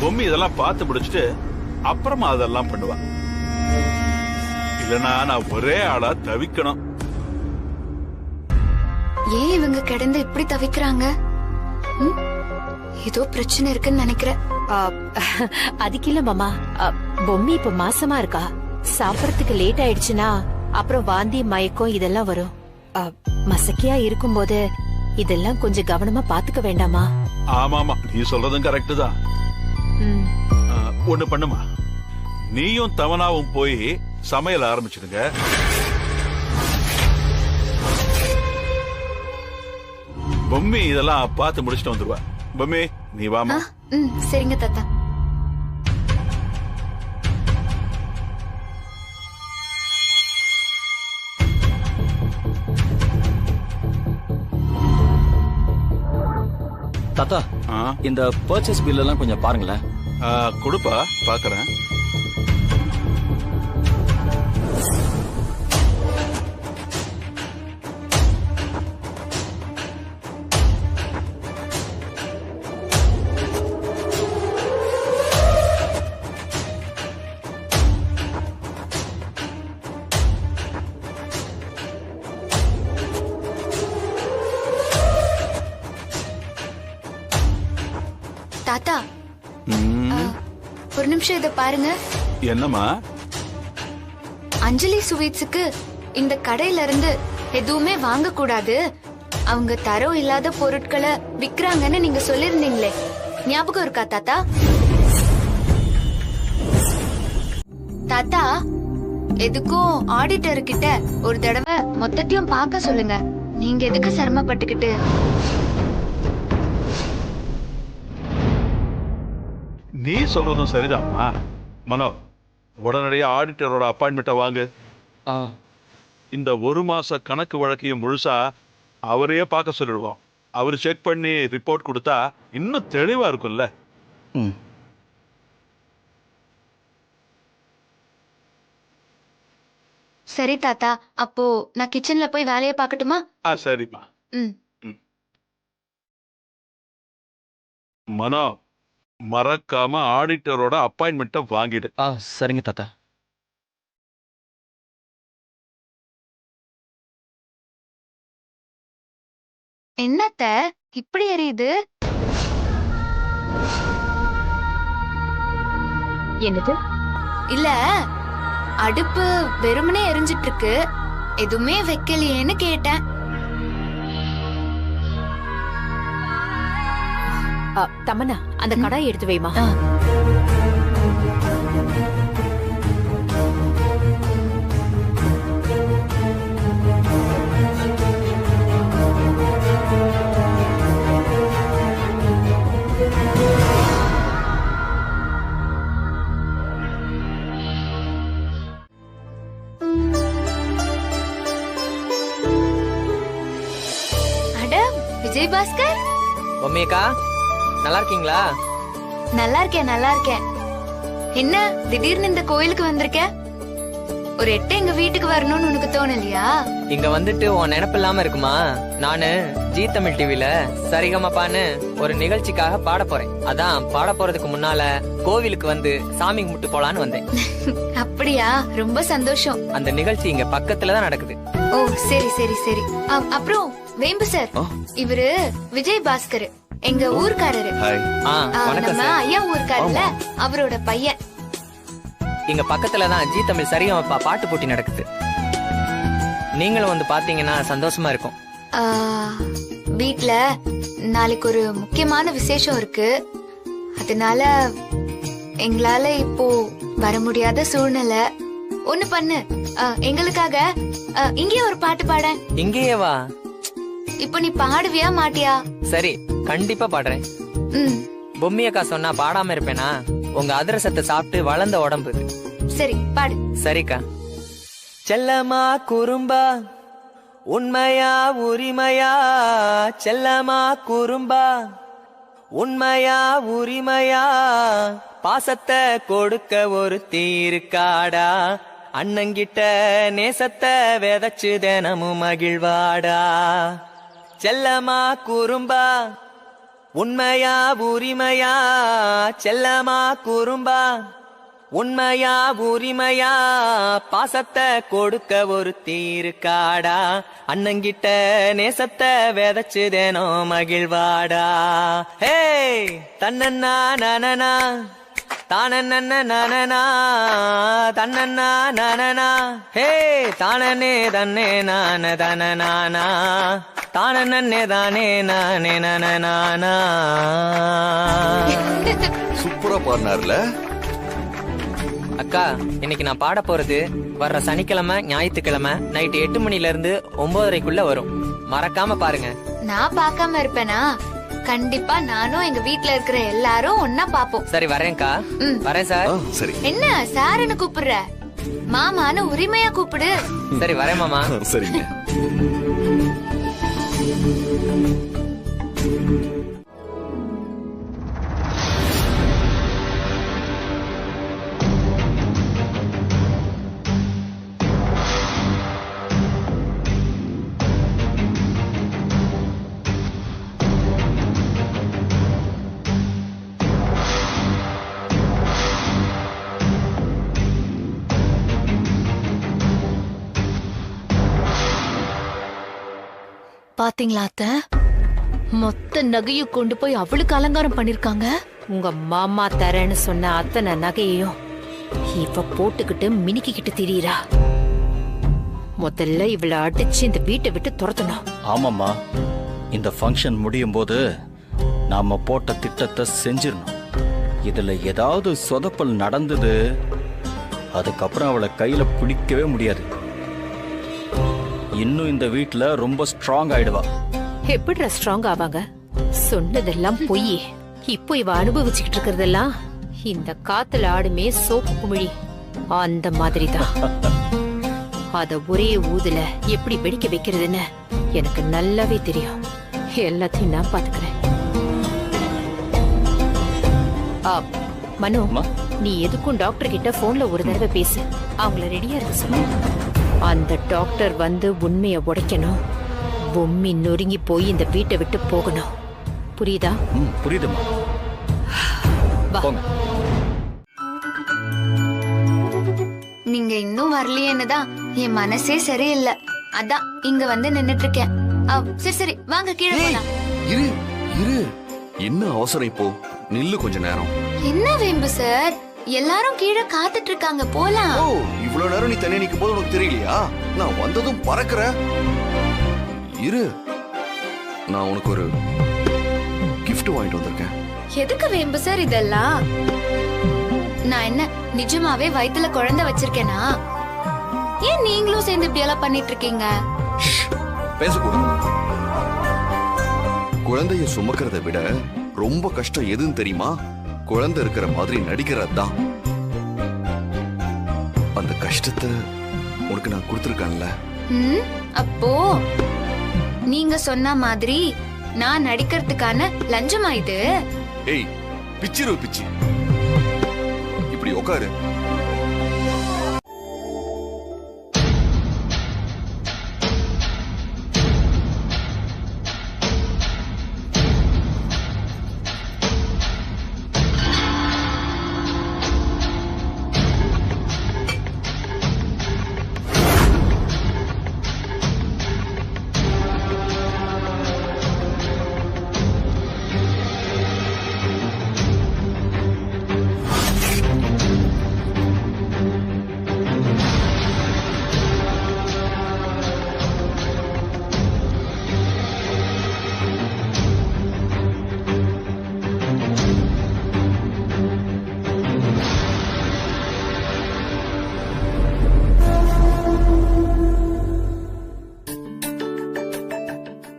பொம்மி இதெல்லாம் பார்த்து முடிச்சுட்டு அப்புறமா அதெல்லாம் பண்ணுவா. இல்லனா நான் ஒரே ஆளா தவிக்கணும். ஏன் இவங்க கிடந்து இப்படி தவிக்கிறாங்க? ஏதோ பிரச்சனை இருக்குன்னு நினைக்கிறேன். அதுக்கு இல்ல மாமா, பொம்மி இப்ப மாசமா இருக்கா. சாப்பிடறதுக்கு லேட் ஆயிடுச்சுன்னா அப்புறம் வாந்தி மயக்கம் இதெல்லாம் வரும். மசக்கியா இருக்கும்போது இதெல்லாம் கொஞ்சம் கவனமா பாத்துக்க வேண்டாமா? ஆமாமா, நீ சொல்றதும் கரெக்ட் தான். ஒண்ணு பண்ணுமா, நீயும் தவனாவும் போய் சமையல் ஆரம்பிச்சிடுங்க. பொம்மி இதெல்லாம் பார்த்து முடிச்சுட்டு வந்துருவா. பொம்மி, நீ வாமா. சரிங்க தாத்தா. தாத்தா, இந்த பர்ச்சேஸ் பில் எல்லாம் கொஞ்சம் பாருங்களேன். கொடுப்பா, பாக்குறேன். தாத்தா, ஒரு நிமிஷம் இத பாருங்க. என்னம்மா? அஞ்சலி ஸ்வீட்ஸுக்கு இந்த கடையில இருந்து எதுவுமே வாங்க கூடாது, அவங்க தரம் இல்லாத பொருட்களை விக்கிறாங்கன்னு நீங்க சொல்லிருந்தீங்களே, ஞாபகம் இருக்கா தாத்தா? தாத்தா, எதுக்கும் ஆடிட்டர் கிட்ட ஒரு தடவை மொத்தத்தையும் பார்க்க சொல்லுங்க. நீங்க எதுக்கு சிரமப்பட்டுக்கிட்டு? நீ சொல்றதும் சரிதான்மா. மனோ, உடனடியா ஆடிட்டரோட அப்பாயின்மெண்ட்டை வாங்கு. இந்த ஒரு மாச கணக்கு வழக்கையும் முழுசா அவரையே பார்க்க சொல்லிடுவோம். அவர் செக் பண்ணி ரிப்போர்ட் கொடுத்தா இன்னும் தெளிவா இருக்கும்ல. சரி தாத்தா, அப்போ நான் கிச்சன்ல போய் வேலையை பார்க்கட்டுமா? சரிம்மா. மனோ, மறக்காம ஆடிட்டரோட அப்பாயின்மெண்ட்டை வாங்கிடு. சரிங்க தாத்தா. என்னத்த இப்படி எரியுது? என்னது? இல்ல, அடுப்பு வெறுமனே எரிஞ்சிட்டு இருக்கு, எதுவுமே வைக்கலையேன்னு கேட்டேன். தமன்னா, அந்த கடாயை எடுத்து வைமா. அட விஜய் பாஸ்கர், பொம்மியக்கா, நல்லா இருக்கீங்களா? நல்லா இருக்கேன், நல்லா இருக்கேன். என்ன திடீர்னு இந்த கோயிலுக்கு வந்திருக்க? ஒரு எட்டு எங்க வீட்டுக்கு வரணும்னு உனக்கு தோணலையா? இங்க வந்துட்டு உன் நினைப்பு இல்லாம இருக்குமா? நானு ஜி தமிழ் டிவில சரிகமப்பான்னு ஒரு நிகழ்ச்சிக்காக பாட போறேன். அதான் பாட போறதுக்கு முன்னால கோவிலுக்கு வந்து சாமி கும்பிட்டு போலான்னு வந்தேன். அப்படியா? ரொம்ப சந்தோஷம். அந்த நிகழ்ச்சி இங்க பக்கத்துல தான் நடக்குது. ஓ சரி சரி சரி. அப்புறம் வேம்பு சார், இவரு விஜய் பாஸ்கர், எங்க ஊர்க்காரரு. ஹாய். வணக்கம் நம்ம சார். ஐயா ஊர்க்காரர்ல அவரோட பையன். இங்க பக்கத்துல தான் ஜி தமிழ் சரிகமப்பா பாட்டு போட்டி நடக்குது. நீங்களும் வந்து பாத்தீங்கன்னா சந்தோஷமா இருக்கும். வீட்ல நாளைக்கு ஒரு முக்கியமான விசேஷம் இருக்கு, அதனால எங்களால இப்போ வர முடியாத சூழ்நிலை. ஒண்ணு பண்ணு, எங்களுக்காக இங்கே ஒரு பாட்டு பாட. இங்கேயே வா. இப்போ நீ பாடுவியா மாட்டியா? சரி, கண்டிப்பா பாடுறேன். பொம்மியக்கா சொன்னா பாடாம இருப்பேனா? உங்க அதிரசத்தை சாப்பிட்டு வளர்ந்த உடம்பு. சரி பாடு. சரிக்கா. செல்லமா குறும்பா உண்மையா உரிமையா, செல்லமா குறும்பா உண்மையா உரிமையா, பாசத்தை கொடுக்க ஒரு தீருக்காடா, அண்ணங்கிட்ட நேசத்தை விதைச்சு தினமும் மகிழ்வாடா. செல்லமா குறும்பா உண்மையா உரிமையா, செல்லமா குறும்பா உண்மையா உரிமையா, பாசத்தை கொடுக்க ஒரு தீருக்காடா, அண்ணங்கிட்ட நேசத்தை விதைச்சு தினம் மகிழ்வாடா. ஹே தன்னன்னா நனனா தானன்னா நனனா தன்னன்னா நனனா, ஹே தானே தன்னே நான தனநானா தானே தானே நானே நனநானா. சூப்பரா பாடினார்ல. அக்கா, இன்னைக்கு நான் பாட போறது வர்ற சனிக்கிழமை ஞாயிற்றுக்கிழமை நைட்டு 8 மணில இருந்து 9:30க்குள்ள வரும். மறக்காம பாருங்க. நான் பார்க்காம இருப்பேனா? கண்டிப்பா நானும் எங்க வீட்ல இருக்கிற எல்லாரும் ஒன்னா பாப்போம். சரி வரேன்க்கா. வரேன் சார். சரி. என்ன சாருன்னு கூப்பிடுற? மாமான்னு உரிமையா கூப்பிடு. சரி வரேன் மாமா. சரிங்க. பாத்தீங்களா அத்தை? மொத்த நகையும் கொண்டு போய் அவளுக்கு அலங்காரம் பண்ணிருக்காங்க. உங்க மாமா தரேன்னு சொன்ன அத்தனை நகையையும் இவ போட்டுக்கிட்டு மினிக்கிட்டு திரியறா. முதல்ல இவளை அடிச்சு இந்த வீட்டை விட்டு துரத்தணும். ஆமாம்மா, இந்த ஃபங்க்ஷன் முடியும் போது நாம போட்ட திட்டத்தை செஞ்சிடணும். இதுல ஏதாவது சொதப்பல் நடந்தது, அதுக்கப்புறம் அவளை கையில பிடிக்கவே முடியாது. இன்னும் இந்த வீட்டுல ரொம்ப ஸ்ட்ராங் ஆயிடுவா. எப்படி ஸ்ட்ராங் ஆவாங்க? சொன்னதெல்லாம் பொய். இப்போ இவ அனுபவிச்சுக்கிட்டு இருக்கிறதெல்லாம் இந்த காத்துல ஆடுமே சோப்பு குமிழி, அந்த மாதிரிதான். அத ஒரே ஊதுல எப்படி வெடிக்க வைக்கிறதுன்னு எனக்கு நல்லாவே தெரியும். எல்லாத்தையும் நான் பாத்துக்கிறேன். மனு, நீ எதுக்கும் டாக்டர் கிட்ட போன்ல ஒரு தடவை பேசு. அவங்கள ரெடியா இருக்க சொல்லு. அந்த டாக்டர் வந்து உண்மையை உடைக்கணும். பொம்மி நொறுங்கி போய் இந்த வீட்டை விட்டு போகணும். புரியுதா? புரியுதுமா. நீங்க இன்னும் வரலையேன்னுதான் என் மனசே சரியில்லை. அதான் இங்க வந்து நின்னுட்டு இருக்கேன். சரி சரி வாங்க கீழே போலாம். இரு இரு, என்ன அவசரம் இப்போ? நில்லு கொஞ்ச நேரம். என்ன வேம்பு சார், எல்லாரும் கீழே காத்துட்டு இருக்காங்க, போலாம். ஓ, இவ்வளவு நேரம் நீ தனியா நிக்கும் போது உனக்கு தெரியலையா? நான் வந்ததும் பறக்குற. இரு, நான் உனக்கு ஒரு gift வாங்கிட்டு வந்திருக்கேன். எதுக்கு வேம்பு சார் இதெல்லாம்? நான் என்ன நிஜமாவே வயித்துல குழந்தை வச்சிருக்கேனா? ஏன் நீங்களும் சேர்ந்து இப்படி எல்லாம் பண்ணிட்டு இருக்கீங்க? பேசக்கூடாது. குழந்தைய சுமக்கிறத விட ரொம்ப கஷ்டம் எதுன்னு தெரியுமா? குழந்தை இருக்கிற மாதிரி நடிக்கிறது தான். அந்த கஷ்டத்தை உனக்கு நான் கொடுத்திருக்கேன்ல. அப்போ நீங்க சொன்ன மாதிரி நான் நடிக்கிறதுக்கான லஞ்சமா இது? ஏய், பிச்சிரு பிச்சி, இப்படி உட்காரு.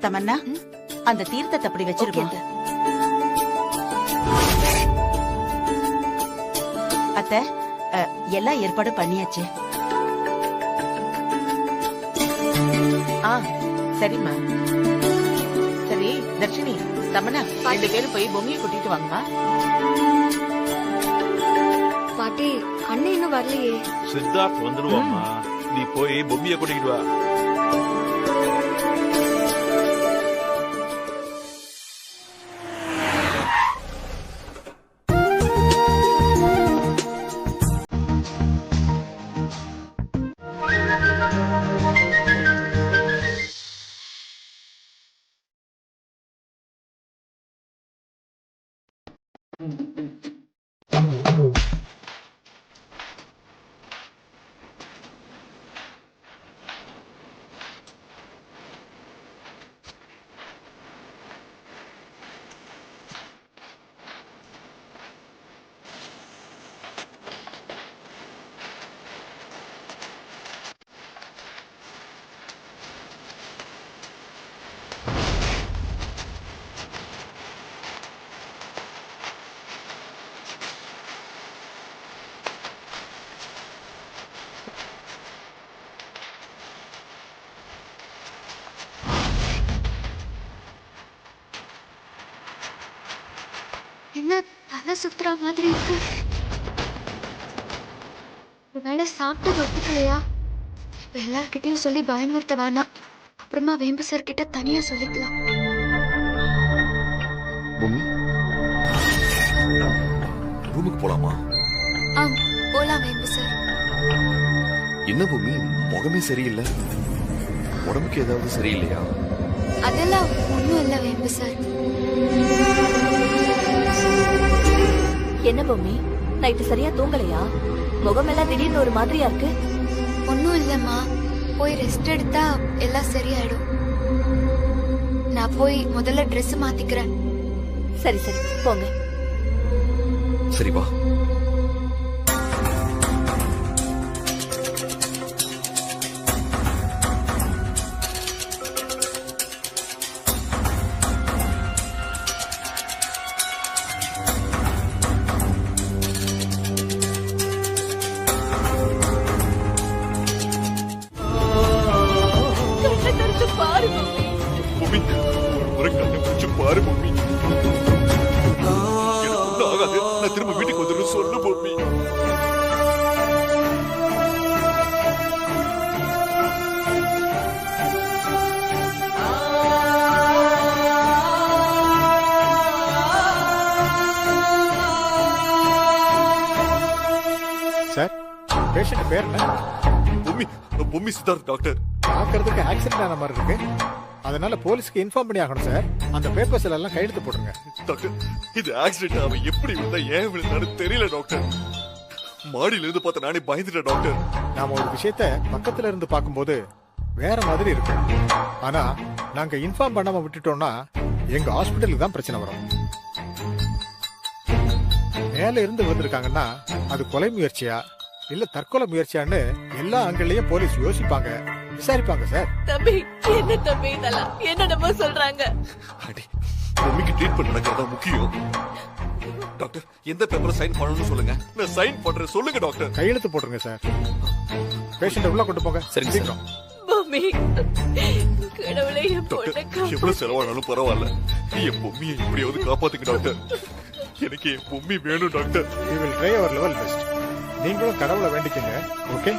தமன்னா அந்த தீர்த்தத்தை அப்படி வச்சிருக்கோம். அத்தை, எல்லா ஏற்பாடு பண்ணியாச்சு. சரிம்மா. சரி தர்ஷினி, தமன்னா 2 பேரும் போய் பொம்மையை கூட்டிட்டு வாங்கம்மா. பாட்டி அண்ணன் இன்னும் வரலையே. சித்தார்த் வந்துருவாமா, நீ போய் பொம்மையை கூட்டிட்டு வா. என்ன தலை சுத்துற மாதிரி இருக்கு? வேலை சாப்பிட்டு ஒத்துக்கலையா? இப்ப எல்லார்கிட்டயும் சொல்லி பயமுறுத்த வேணாம். அப்புறமா வேம்பு சார் கிட்ட தனியா சொல்லிக்கலாம். பூமி, ரூமுக்கு போலாமா? போலாம் வேம்பு சார். என்ன பூமி, முகமே சரியில்லை. உடம்புக்கு ஏதாவது சரியில்லையா? அதெல்லாம் ஒண்ணும் இல்ல வேம்பு சார். என்ன பொம்மி, நைட்டு சரியா தூங்கலையா? முகமெல்லாம் திடீர்னு ஒரு மாதிரியா இருக்கு. ஒண்ணும் இல்லம்மா, போய் ரெஸ்ட் எடுத்தா எல்லாம் சரியாயிடும். நான் போய் முதல்ல Dress மாத்திக்கிறேன். சரி சரி போங்க. சரி வா. பூமி, ஒரு முறை கண்ணை பிடிச்சு பாரு பூமி. எனக்கு ஒண்ணும் ஆகாது, நான் திரும்ப வீட்டுக்கு வந்துடும் சொல்லு பூமி. சார், பேஷண்ட் பேர் என்ன? பூமி சித்தார்த் டாக்டர். பாக்குறதுக்கு ஆக்சிடென்ட் ஆன மாதிரி இருக்கு. அதனால போலீஸ்க்கு இன்ஃபார்ம் பண்ணி ஆகணும் சார். அந்த பேப்பர்ஸ்ல எல்லாம் கையெழுத்து போடுங்க. டாக்டர், இது ஆக்சிடென்ட். அவன் எப்படி விழுந்தா ஏன் விழுந்தான்னு தெரியல டாக்டர். மாடியில இருந்து பார்த்த நானே பயந்துட்டேன் டாக்டர். நாம ஒரு விஷயத்த பக்கத்துல இருந்து பார்க்கும்போது வேற மாதிரி இருக்கும். ஆனா நாங்க இன்ஃபார்ம் பண்ணாம விட்டுட்டோம்னா எங்க ஹாஸ்பிட்டலுக்கு தான் பிரச்சனை வரும். மேல இருந்து விழுந்திருக்காங்கன்னா அது கொலை முயற்சியா இல்ல தற்கொலை முயற்சியான்னு எல்லா ஆங்கிள்லயும் போலீஸ் யோசிப்பாங்க, விசாரிப்பாங்க சார். தம்பி, என்ன தம்பி இதெல்லாம் என்னென்னமோ சொல்றாங்க. பூமிக்கு ட்ரீட்மெண்ட் நடக்கிறதா முக்கியம். டாக்டர், எந்த பேப்பரை சைன் பண்ணணும்னு சொல்லுங்க, நான் சைன் பண்றேன். சொல்லுங்க டாக்டர். கையெழுத்து போட்டுருங்க சார். பேஷண்ட் உள்ள கொண்டு போங்க. சரி சீக்கிரம். பொம்மி, கடவுளே, என் பொண்ணை எவ்வளவு செலவானாலும் பரவாயில்ல, என் பொம்மியை எப்படியாவது காப்பாத்துங்க டாக்டர். எனக்கு என் பொம்மி வேணும் doctor. We will try our level best. நீங்களும் கடவுளை வேண்டிக்கங்க. ஓகே?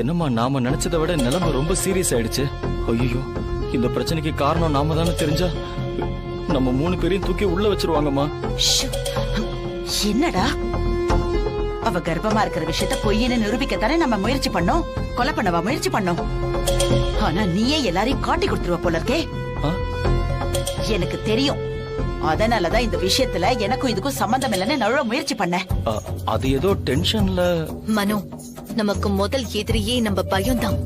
என்னம்மா நாம நினைச்சதை விட நிலைமை ரொம்ப சீரியஸ் ஆயிடுச்சு. ஐயோ, இந்த பிரச்சனைக்கு காரணம் நாம தானே தெரிஞ்சா நம்ம 3 பேரையும் தூக்கி உள்ள வச்சிருவாங்கம்மா. என்னடா அவ கர்ப்பமா இருக்கிற விஷயத்த பொய்ன்னு நிரூபிக்கத்தானே நம்ம முயற்சி பண்ணோம். கொலை பண்ணவா முயற்சி பண்ணோம். ஆனா நீயே எல்லாரையும் காட்டி கொடுத்துருவ போல இருக்கே. எனக்கு தெரியும். அதனாலதான் இந்த விஷயத்துல எனக்கும் இதுக்கும் சம்பந்தம் இல்லைன்னு நழுவ முயற்சி பண்ண. அது ஏதோ டென்ஷன்ல. மனோ, நமக்கு முதல் எதிரியே நம்ம பயம்தான்.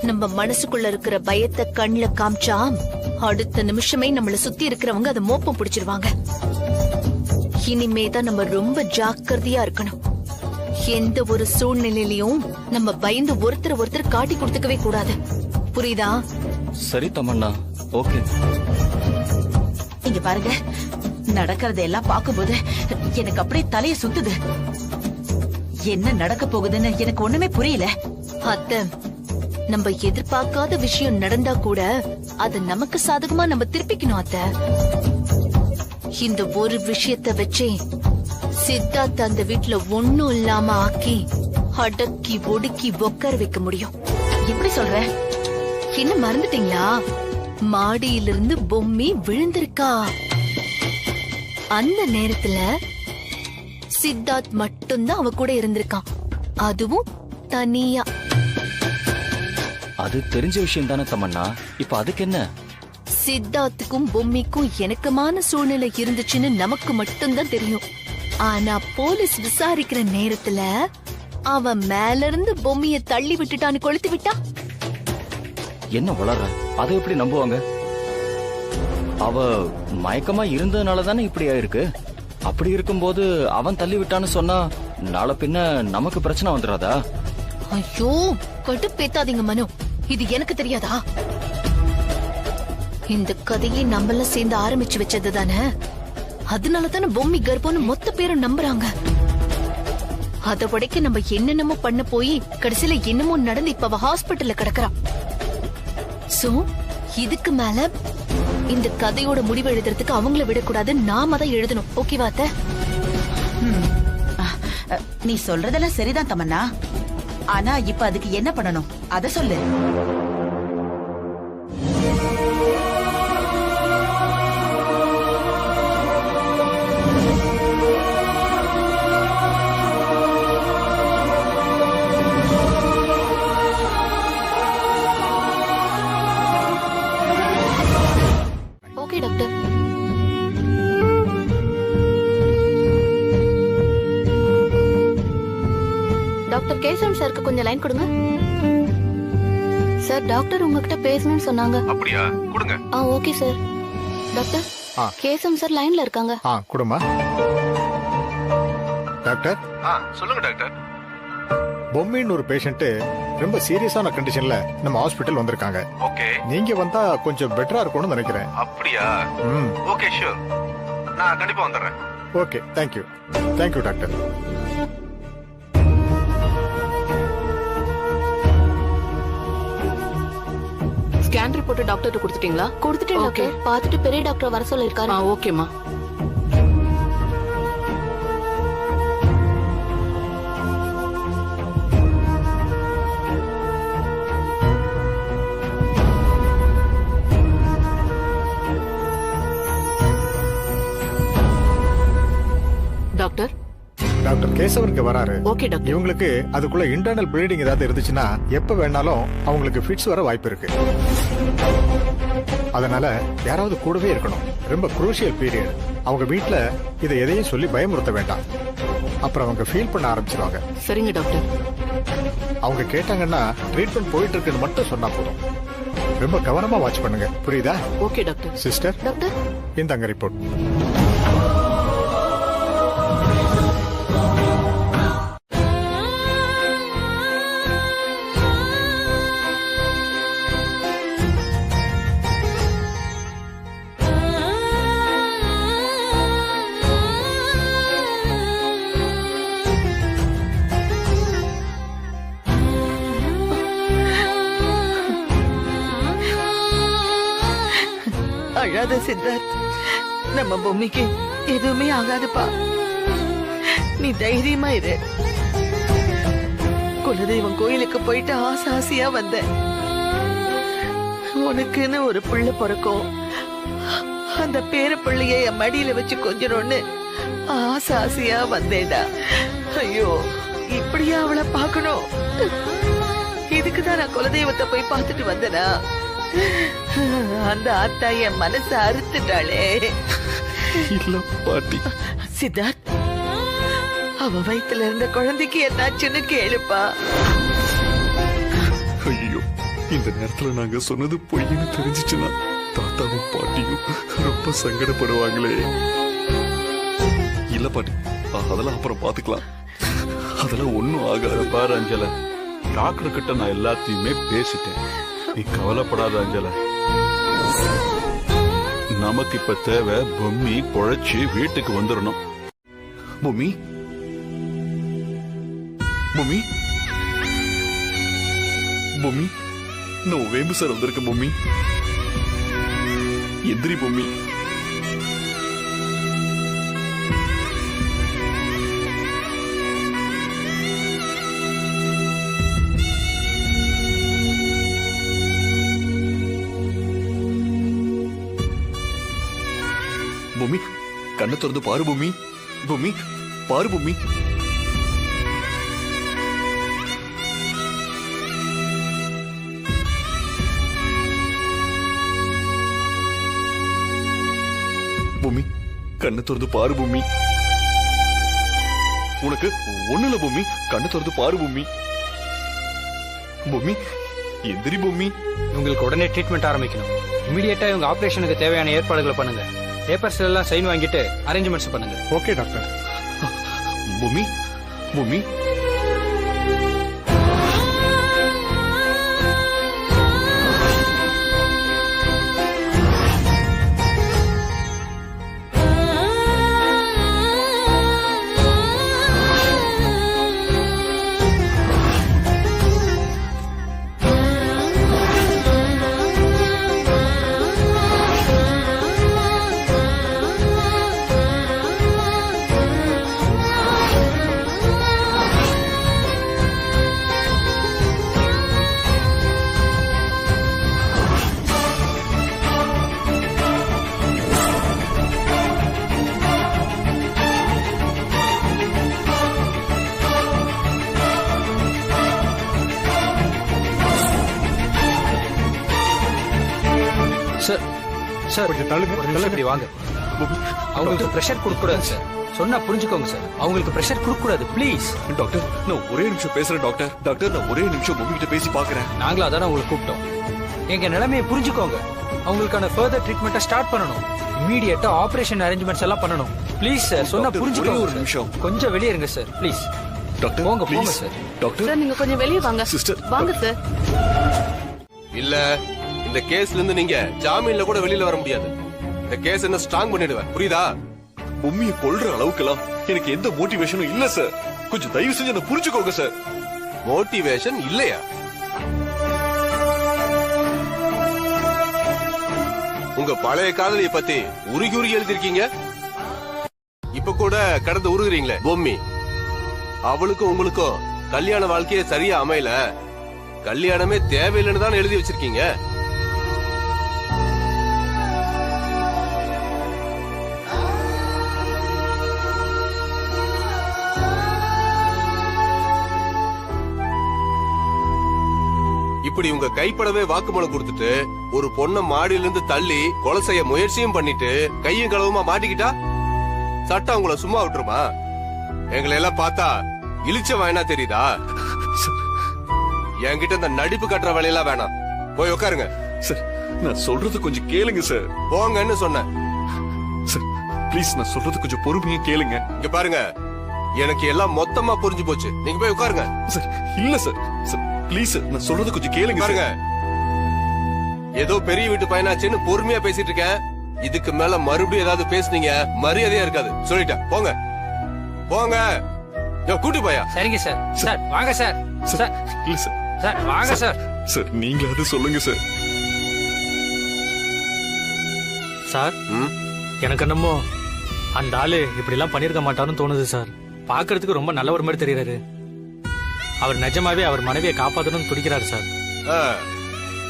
நம்ம மனசுக்குள்ள இருக்கிற பயத்தை கண்ணுல காமிச்சா அடுத்த நிமிஷமே நம்மள சுத்தி இருக்கிறவங்க அதை மோப்பம் பிடிச்சிருவாங்க. இனிமேதான் நம்ம ரொம்ப ஜாக்கிரதையா இருக்கணும். எந்த ஒரு சூழ்நிலையிலயும் நம்ம பயந்து ஒருத்தர் காட்டி கொடுத்துக்கவே கூடாது. புரியுதா? சரி தமன்னா, ஓகே. இங்க பாருங்க, நடக்கிறதெல்லாம் பார்க்கும்போது எனக்கு அப்படியே தலைய சுத்துது. என்ன நடக்க போகுதுன்னு எனக்கு ஒண்ணுமே புரியல. அத்தை, நம்ம எதிர்பார்க்காத விஷயம் நடந்தா கூட அது நமக்கு சாதகமா நம்ம திருப்பிக்கணும். அத்தை, இந்த ஒரு விஷயத்த வச்சே சித்தார்த் அந்த வீட்டுல ஒண்ணும் இல்லாம ஆக்கி அடக்கி ஒடுக்கி உட்கார வைக்க முடியும். எப்படி சொல்ற? என்ன மறந்துட்டீங்களா? மாடியிலிருந்து பொம்மி விழுந்திருக்கா. அந்த நேரத்துல சித்தார்த் மட்டும்தான் அவ கூட இருந்திருக்கான். அதுவும் தனியா. அது தெரிஞ்ச விஷயம் தானே தமன்னா. இப்ப அதுக்கு என்ன? சித்தார்த்துக்கும் பொம்மிக்கும் எனக்குமான சூழ்நிலை இருந்துச்சுன்னு நமக்கு மட்டும்தான் தெரியும். ஆனா போலீஸ் விசாரிக்கிற நேரத்துல அவன் மேல இருந்து பொம்மிய தள்ளி விட்டுட்டான்னு கொளுத்து விட்டா. என்ன வளர்ற? அதை எப்படி நம்புவாங்க? அவ மயக்கமா இருந்ததுனால தானே இப்படி ஆயிருக்கு. அப்படி இருக்கும்போது அவன் தள்ளி விட்டான்னு சொன்னா நாளை பின்ன நமக்கு பிரச்சனை வந்துடாதா? ஐயோ, கடுப்பேத்தாதீங்க மனு. இது எனக்கு தெரியாதா? இந்த கதையை நம்மள சேர்ந்து ஆரம்பிச்சு வச்சது தானே. அதனாலதானே பொம்மி கர்ப்பம்னு மொத்த பேரும் நம்புறாங்க. அத உடைக்க நம்ம என்னென்னமோ பண்ண போய் கடைசியில என்னமோ நடந்து இப்ப அவ ஹாஸ்பிட்டல்ல கிடக்குறான். சோ இதுக்கு மேல இந்த கதையோட முடிவு எழுதுறதுக்கு அவங்கள விடக்கூடாது, நாம தான் எழுதணும். ஓகேவா அத்தை? நீ சொல்றதெல்லாம் சரிதான் தமன்னா. ஆனா இப்ப அதுக்கு என்ன பண்ணணும் அத சொல்லு. Okay doctor. டாக்டர் கேசவன் சாருக்கு கொஞ்சம் லைன் கொடுங்க. சார், டாக்டர் உங்ககிட்ட பேசணும்னு சொன்னாங்க. அப்படியா? கொடுங்க. Okay sir. Doctor, Kesavan sir லைன்ல இருக்காங்க. கொடுமா. டாக்டர். சொல்லுங்க டாக்டர். பொம்மின்னு ஒரு பேஷண்ட் ரொம்ப சீரியஸான கண்டிஷன்ல நம்ம ஹாஸ்பிடல் வந்திருக்காங்க. ஓகே. நீங்க வந்தா கொஞ்சம் பெட்டரா இருக்கும்னு நினைக்கிறேன். அப்படியா? Okay, sure. நான் கண்டிப்பா வந்துடுறேன். Okay, thank you. Thank you doctor. Scan report doctor கொடுத்துட்டீங்களா? கொடுத்துட்டேன் டாக்டர். பார்த்துட்டு பெரிய டாக்டர் வர சொல்லிருக்காரு. ஓகேமா. டாக்டர். டாக்டர் கேசவனுக்கு வராரு. Okay doctor. இவங்களுக்கு அதுக்குள்ள இன்டர்னல் ப்ளீடிங் ஏதாவது இருந்துச்சுன்னா எப்ப வேணாலும் அவங்களுக்கு ஃபிட்ஸ் வர வாய்ப்பு இருக்கு. அதனால யாராவது கூடவே இருக்கணும். ரொம்ப குரூஷியல் பீரியட். அவங்க வீட்ல இதை எதையும் சொல்லி பயமுறுத்த வேண்டாம். அப்புறம் அவங்க ஃபீல் பண்ண ஆரம்பிச்சிருவாங்க. சரிங்க டாக்டர். அவங்க கேட்டாங்கன்னா ட்ரீட்மெண்ட் போயிட்டு இருக்குன்னு மட்டும் சொன்னா போதும். ரொம்ப கவனமா வாட்ச் பண்ணுங்க. புரியுதா? Okay doctor. சிஸ்டர். டாக்டர், இந்தாங்க ரிப்போர்ட். அழாத சித்தார்த், நம்ம பொம்மிக்கு எதுவுமே ஆகாதுப்பா. நீ தைரியமா இரு. குலதெய்வம் கோயிலுக்கு போயிட்டு ஆசை ஆசையா வந்தேன். உனக்குன்னு ஒரு பிள்ளை பிறக்கும், அந்த பேர பிள்ளைய என் மடியில வச்சு கொஞ்சணும்னு ஆசை ஆசையா வந்தேன்டா. ஐயோ, இப்படியா அவளை பார்க்கணும்? இதுக்குதான் நான் குலதெய்வத்தை போய் பார்த்துட்டு வந்தேனா? அந்த ஆத்தா என் மனசை அறுத்துட்டாளே. இல்ல பாட்டி. சித்தார்த், அவ வயித்துல இருந்த குழந்தைக்கு என்னாச்சுன்னு கேளுப்பா. ஐயோ, இந்த நேரத்துல நாங்க சொன்னது பொய்ன்னு தெரிஞ்சிச்சுன்னா தாத்தாவும் பாட்டியும் ரொம்ப சங்கடப்படுவாங்களே. இல்ல பாட்டி, அதெல்லாம் அப்புறம் பாத்துக்கலாம். அதெல்லாம் ஒண்ணும் ஆகாது. பாரு அஞ்சல, டாக்டர் கிட்ட நான் எல்லாத்தையுமே பேசிட்டேன். நீ கவலைப்படாத அஞ்சல. நமக்கு இப்ப தேவை பொம்மி பொழைச்சு வீட்டுக்கு வந்துடணும். பொம்மி, பொம்மி, பொம்மி, நான் வேம்பு சார் வந்திருக்கேன். பொம்மி, எந்திரி பொம்மி. பொம்மி, கண்ணை திறந்து பாரு பொம்மி. பொம்மி, பாரு பொம்மி. பொம்மி, கண்ணை திறந்து பாரு பொம்மி. உனக்கு ஒண்ணுல பொம்மி, கண்ணை திறந்து பாரு பொம்மி. பொம்மி, எந்திரி பொம்மி. உங்களுக்கு உடனே ட்ரீட்மெண்ட் ஆரம்பிக்கணும். இமீடியட்டா இவங்க ஆபரேஷனுக்கு தேவையான ஏற்பாடுகளை பண்ணுங்க. பேப்பர்ஸ் எல்லாம் சைன் வாங்கிட்டு அரேஞ்ச்மெண்ட்ஸ் பண்ணுங்க. Okay doctor. Bommi, Bommi. Sir, sir கொஞ்சம் தள்ளுங்க. இப்படி வாங்க. அவங்களுக்கு பிரஷர் கொடுக்க கூடாது சார். சொன்னா புரிஞ்சுக்கோங்க சார். அவங்களுக்கு பிரஷர் கொடுக்க கூடாது ப்ளீஸ். டாக்டர், நான் ஒரே நிமிஷம் பேசுறேன் டாக்டர். டாக்டர், நான் ஒரே நிமிஷம் பொம்மி கிட்ட பேசி பாக்குறேன். நாங்களும் அதான உங்களுக்கு கூப்பிட்டோம். எங்க நிலைமையை புரிஞ்சுக்கோங்க. அவங்களுக்கான ஃபர்தர் ட்ரீட்மெண்ட்டை ஸ்டார்ட் பண்ணணும். இமீடியட்டா ஆபரேஷன் அரேஞ்ச்மெண்ட்ஸ் எல்லாம் பண்ணணும். ப்ளீஸ் சார், சொன்னா புரிஞ்சுக்கோங்க. ஒரு நிமிஷம் கொஞ்சம் வெளியே இருங்க சார் ப்ளீஸ். டாக்டர், போங்க போங்க சார். டாக்டர் சார், நீங்க கொஞ்சம் வெளியே வாங்க. சிஸ்டர், வாங்க சார். இல்ல, இந்த கேஸ்ல இருந்து நீங்க ஜாமீன்ல கூட வெளியில வர முடியாது. இந்த கேஸ் என்ன ஸ்ட்ராங் பண்ணிடுவேன், புரியுதா? பொம்மியை கொல்ற அளவுக்குலாம் எனக்கு எந்த மோட்டிவேஷனும் இல்ல சார். கொஞ்சம் தயவு செஞ்சு என்ன புரிஞ்சுக்கோங்க சார். மோட்டிவேஷன் இல்லையா? உங்க பழைய காதலியை பத்தி உருகி உருகி எழுதிருக்கீங்க. இப்ப கூட கடந்து உருகுறீங்களே பொம்மி. அவளுக்கும் உங்களுக்கும் கல்யாண வாழ்க்கையே சரியா அமையல, கல்யாணமே தேவையில்லைன்னு தான் எழுதி வச்சிருக்கீங்க. இப்படி உங்க கைப்படவே வாக்குமூலம் கொடுத்துட்டு ஒரு பொண்ண மாடியில இருந்து தள்ளி கொலை செய்ய முயற்சியும் பண்ணிட்டு கையும் களவுமா மாட்டிக்கிட்டா சட்டம் உங்களை சும்மா விட்டுருமா? எங்களை எல்லாம் பார்த்தா இழிச்ச வாயினா தெரியுதா? என்கிட்ட இந்த நடிப்பு கட்டுற வேலையெல்லாம் வேணாம். போய் உட்காருங்க. சார், நான் சொல்றது கொஞ்சம் கேளுங்க சார். போங்கன்னு சொன்னேன். சார் ப்ளீஸ், நான் சொல்றது கொஞ்சம் பொறுமையா கேளுங்க. இங்க பாருங்க, எனக்கு எல்லாம் மொத்தமா புரிஞ்சு போச்சு. நீங்க போய் உட்காருங்க. சார் இல்ல சார், சார் ப்ளீஸ், நான் சொல்றது கொஞ்சம் கேளுங்க. பாருங்க, ஏதோ பெரிய வீட்டு பையனாச்சுன்னு பொறுமையா பேசிட்டு இருக்கேன். இதுக்கு மேல மறுபடியும் ஏதாவது பேசுனீங்க மரியாதையா இருக்காது. சொல்லிட்டேன், போங்க போங்க. கூட்டி போயா. சரிங்க சார். சார் வாங்க சார். சார் இல்ல சார். சார் வாங்க சார். சார் நீங்களாவது சொல்லுங்க சார். சார், எனக்கு என்னமோ அந்த ஆளு இப்படி எல்லாம் பண்ணிருக்க மாட்டாருன்னு தோணுது சார். பாக்குறதுக்கு ரொம்ப நல்லவர் மாதிரி தெரியறாரு. அவர் நிஜமாவே அவர் மனைவியை காப்பாற்றணும்னு துடிக்கிறாரு சார்.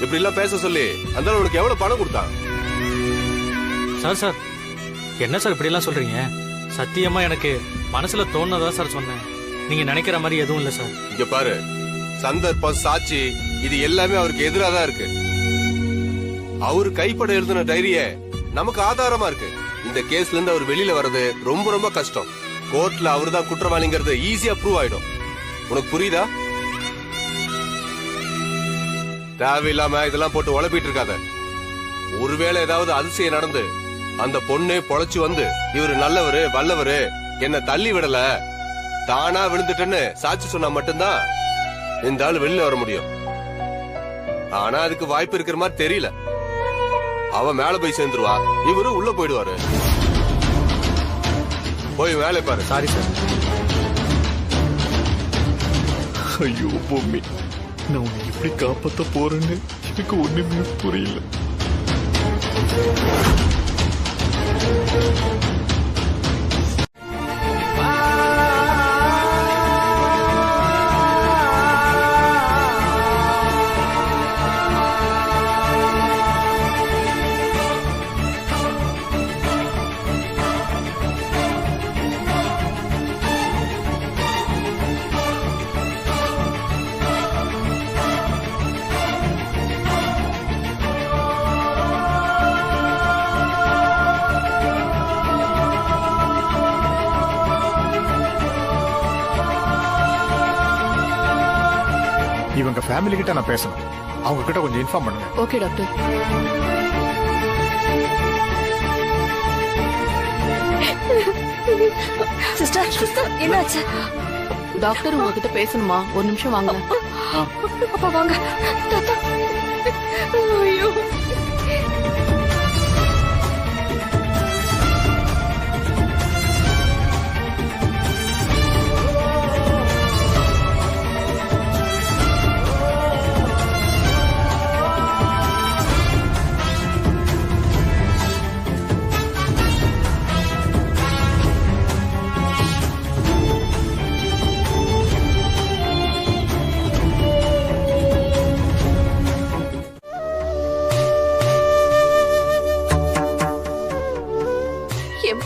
இப்படி எல்லாம் பேச சொல்லி அந்த உனக்கு எவ்வளவு பணம் கொடுத்தான்? சார் என்ன சார் இப்படி எல்லாம் சொல்றீங்க? சத்தியமா எனக்கு மனசுல தோணுனதா சார் சொன்னேன். நீங்க நினைக்கிற மாதிரி எதுவும் இல்ல சார். இங்க பாரு, சந்தர்ப்பம், சாட்சி இது எல்லாமே அவருக்கு எதிராக தான் இருக்கு. அவரு கைப்பட எழுதின டைரிய நமக்கு ஆதாரமா இருக்கு. இந்த கேஸ்ல இருந்து அவர் வெளியில வர்றது ரொம்ப ரொம்ப கஷ்டம். கோர்ட்ல அவரு தான் குற்றவாளிங்கிறது ஈஸியா ப்ரூவ் ஆயிடும். உனக்கு புரியுதா? தேவையில்லாம இதெல்லாம் போட்டு உழப்பிட்டு இருக்காத. ஒருவேளை ஏதாவது அதிசயம் நடந்து அந்த பொண்ணு பொழைச்சு வந்து இவரு நல்லவரு வல்லவரு என்ன தள்ளி விடல தானா விழுந்துட்டேன்னு சாட்சி சொன்னா மட்டும்தான் இந்த ஆள் வெளியில வர முடியும். ஆனா அதுக்கு வாய்ப்பு இருக்கிற மாதிரி தெரியல. அவ மேல போய் சேர்ந்துருவா, இவரு உள்ள போயிடுவாரு. போய் வேலை பாரு. Sorry sir. ஐயோ பொம்மி, நான் உன்னை எப்படி காப்பாத்த போறேன்னு எனக்கு ஒண்ணுமே புரியல. இவங்க ஃபேமிலி கிட்ட நான் பேசணும். அவங்க கிட்ட கொஞ்சம் இன்ஃபார்ம் பண்ணுங்க. Okay doctor. சிஸ்டர் என்னாச்சு? டாக்டர் உங்ககிட்ட பேசணுமா? ஒரு நிமிஷம் வாங்க. அப்பா வாங்க. தாத்தா. ஐயோ.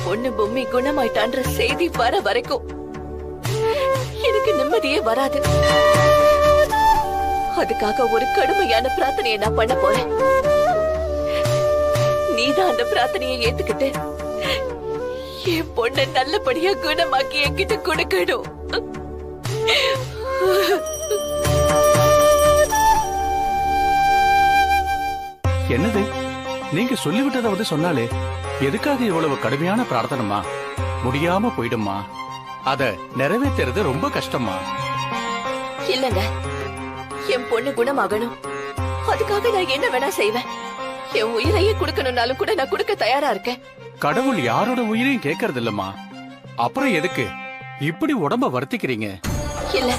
பொண்ணு பொம்மி குணமாயிட்டான்ற செய்தி வர வரைக்கும் எனக்கு நிம்மதியே வராது. அதுக்காக ஒரு கடுமையான பிரார்த்தனையை நான் பண்ண போறேன். நீதான் அந்த பிரார்த்தனையை ஏத்துக்கிட்டு என் பொண்ணை நல்லபடியா குணமாக்கி என்கிட்ட கொடுக்கணும். என்னது நீங்க சொல்லிவிட்டதை வந்து சொன்னாலே எதுக்காக இவ்வளவு கடுமையான பிரார்த்தனைமா? முடியாம போயிடுமா? அத நிறைவேற்றுறது ரொம்ப கஷ்டமா? இல்லங்க, என் பொண்ணு குணமாகணும். அதுக்காக நான் என்ன வேணா செய்வேன். என் உயிரையே கொடுக்கணும்னாலும் கூட நான் கொடுக்க தயாரா இருக்கேன். கடவுள் யாரோட உயிரையும் கேட்கறது இல்லம்மா. அப்புறம் எதுக்கு இப்படி உடம்ப வருத்திக்கிறீங்க? இல்ல,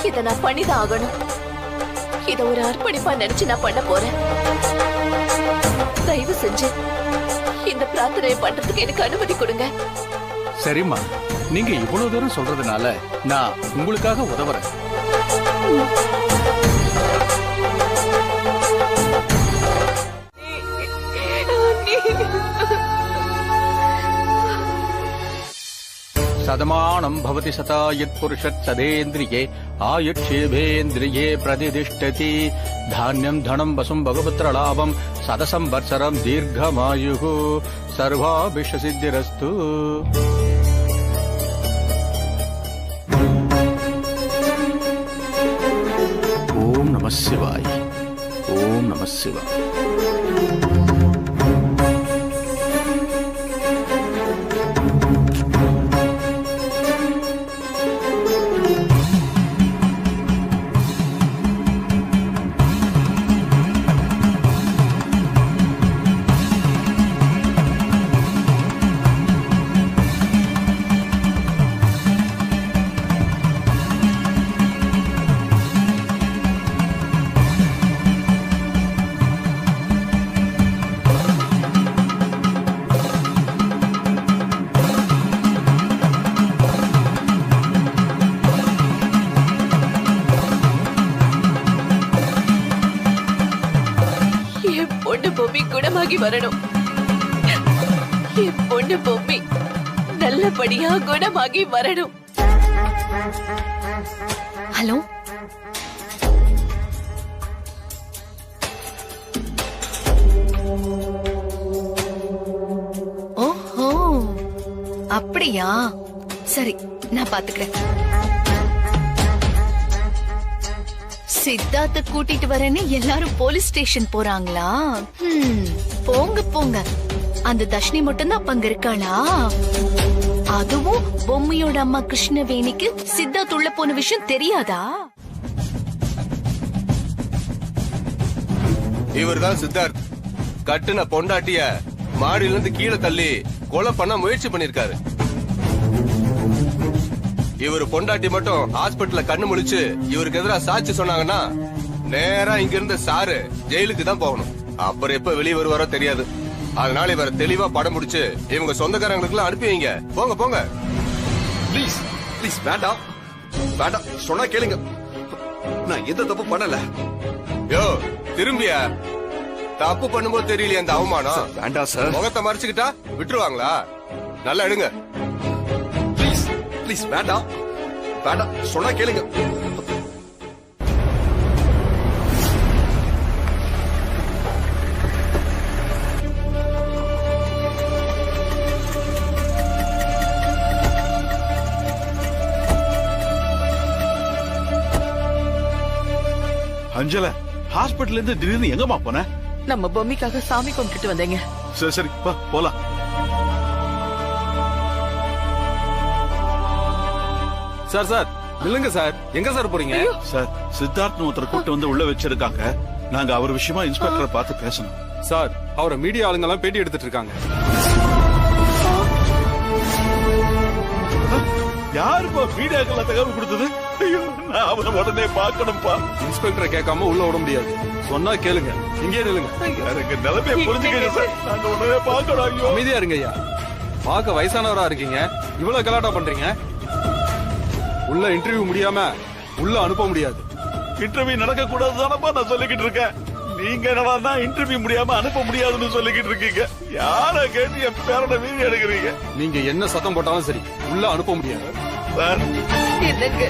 இத நான் பண்ணிதான் ஆகணும். இத ஒரு அர்ப்பணிப்பா நினைச்சு நான் பண்ண போறேன். தயவு செஞ்சு இந்த பிரார்த்தனையை பண்றதுக்கு எனக்கு அனுமதி கொடுங்க. சரிம்மா, நீங்க இவ்வளவு தூரம் சொல்றதுனால நான் உங்களுக்காக உதவுறேன். சதமானம் பவதி சதாயத் புருஷத் சதேந்திரியே ஆயுட்சேவேந்திரியே பிரதிதிஷ்டதி தானியம் தனம் வசும் பகவத்ர லாபம் சதசம்வத்சரம் தீர்க்கமாயுः சர்வாபிஷ்டசித்திரஸ்து. ஓம் நம சிவாய. ஓம் நம சிவாய. குணமாகி வரணும். என் பொண்ணு பொம்மி நல்லபடியா குணமாகி வரணும். ஹலோ, ஓஹோ அப்படியா? சரி, நான் பாத்துக்கிறேன். சித்தார்த்த கூட்டிட்டு வரேன்னு எல்லாரும் போலீஸ் ஸ்டேஷன் போறாங்களா? போங்க போங்க. அந்த தர்ஷினி மட்டும் தான் அங்க இருக்காளா? அதுவும் பொம்மையோட அம்மா கிருஷ்ணவேணிக்கு சித்தார்த் உள்ள போன விஷயம் தெரியாதா? இவர்தான் சித்தார்த். கட்டுன பொண்டாட்டிய மாடியில இருந்து கீழே தள்ளி கொலை பண்ண முயற்சி பண்ணிருக்காரு. இவர் பொண்டாட்டி மட்டும் ஹாஸ்பிட்டல்ல கண்ணு முழிச்சு இவருக்கு எதிராக சாட்சி சொன்னாங்கன்னா நேரா இங்க இருந்த சாரு ஜெயிலுக்கு தான் போகணும். அப்புறம் எப்ப வெளியே வருவாரோ தெரியாது. அதனால இவரை தெளிவா படம் முடிச்சு இவங்க சொந்தக்காரங்களுக்கு எல்லாம் அனுப்பி வைங்க. போங்க போங்க. ப்ளீஸ் ப்ளீஸ், வேண்டாம் வேண்டாம், சொன்னா கேளுங்க. நான் எந்த தப்பு பண்ணல. யோ திரும்பியா? தப்பு பண்ணும்போது தெரியலையே அந்த அவமானம். வேண்டாம் சார். முகத்தை மறைச்சுக்கிட்டா விட்டுருவாங்களா? நல்லா எடுங்க. ப்ளீஸ் ப்ளீஸ், வேண்டாம் வேண்டாம், சொன்னா கேளுங்க. அஞ்சல, ஹாஸ்பிட்டல்ல இருந்து திடீர்னு எங்கம்மா போன? நம்ம பொம்மிக்காக சாமி கும்பிட்டுட்டு வந்தேங்க. சரி சரி, போலாம். சார் சார் இல்லங்க சார், எங்க சார் போறீங்க? சார், சித்தார்த் ஒருத்தர் கூட்டு வந்து உள்ள வச்சிருக்காங்க. நாங்க அவர் விஷயமா இன்ஸ்பெக்டரை பார்த்து பேசணும். சார், அவரை மீடியா ஆளுங்க எல்லாம் பேட்டி எடுத்துட்டு இருக்காங்க. யாருப்பா மீடியாக்கெல்லாம் தகவல் கொடுத்தது? ஐயோ, நான் அவரை உடனே பார்க்கணும்பா. இன்ஸ்பெக்டரை கேட்காம உள்ள விட முடியாது. சொன்னா கேளுங்க, இங்கே நில்லுங்க. எனக்கு நிலைமையை புரிஞ்சுக்கங்க சார், நாங்க உடனே பார்க்கணும். ஐயோ, அமைதியா இருங்க ஐயா. பார்க்க வயசானவரா இருக்கீங்க, இவ்வளவு கலாட்டா பண்றீங்க. உள்ள இன்டர்வியூ முடியாம உள்ள அனுப்ப முடியாது. இன்டர்வியூ நடக்க கூடாதுதானப்பா நான் சொல்லிக்கிட்டு இருக்கேன். நீங்க என்னடா இன்டர்வியூ முடியாம அனுப்ப முடியாதுன்னு சொல்லிக்கிட்டு இருக்கீங்க? யார கேட்டு என் பேரோட வீடியோ எடுக்கிறீங்க? நீங்க என்ன சத்தம் போட்டாலும் சரி, உள்ள அனுப்ப முடியாது. என்னங்க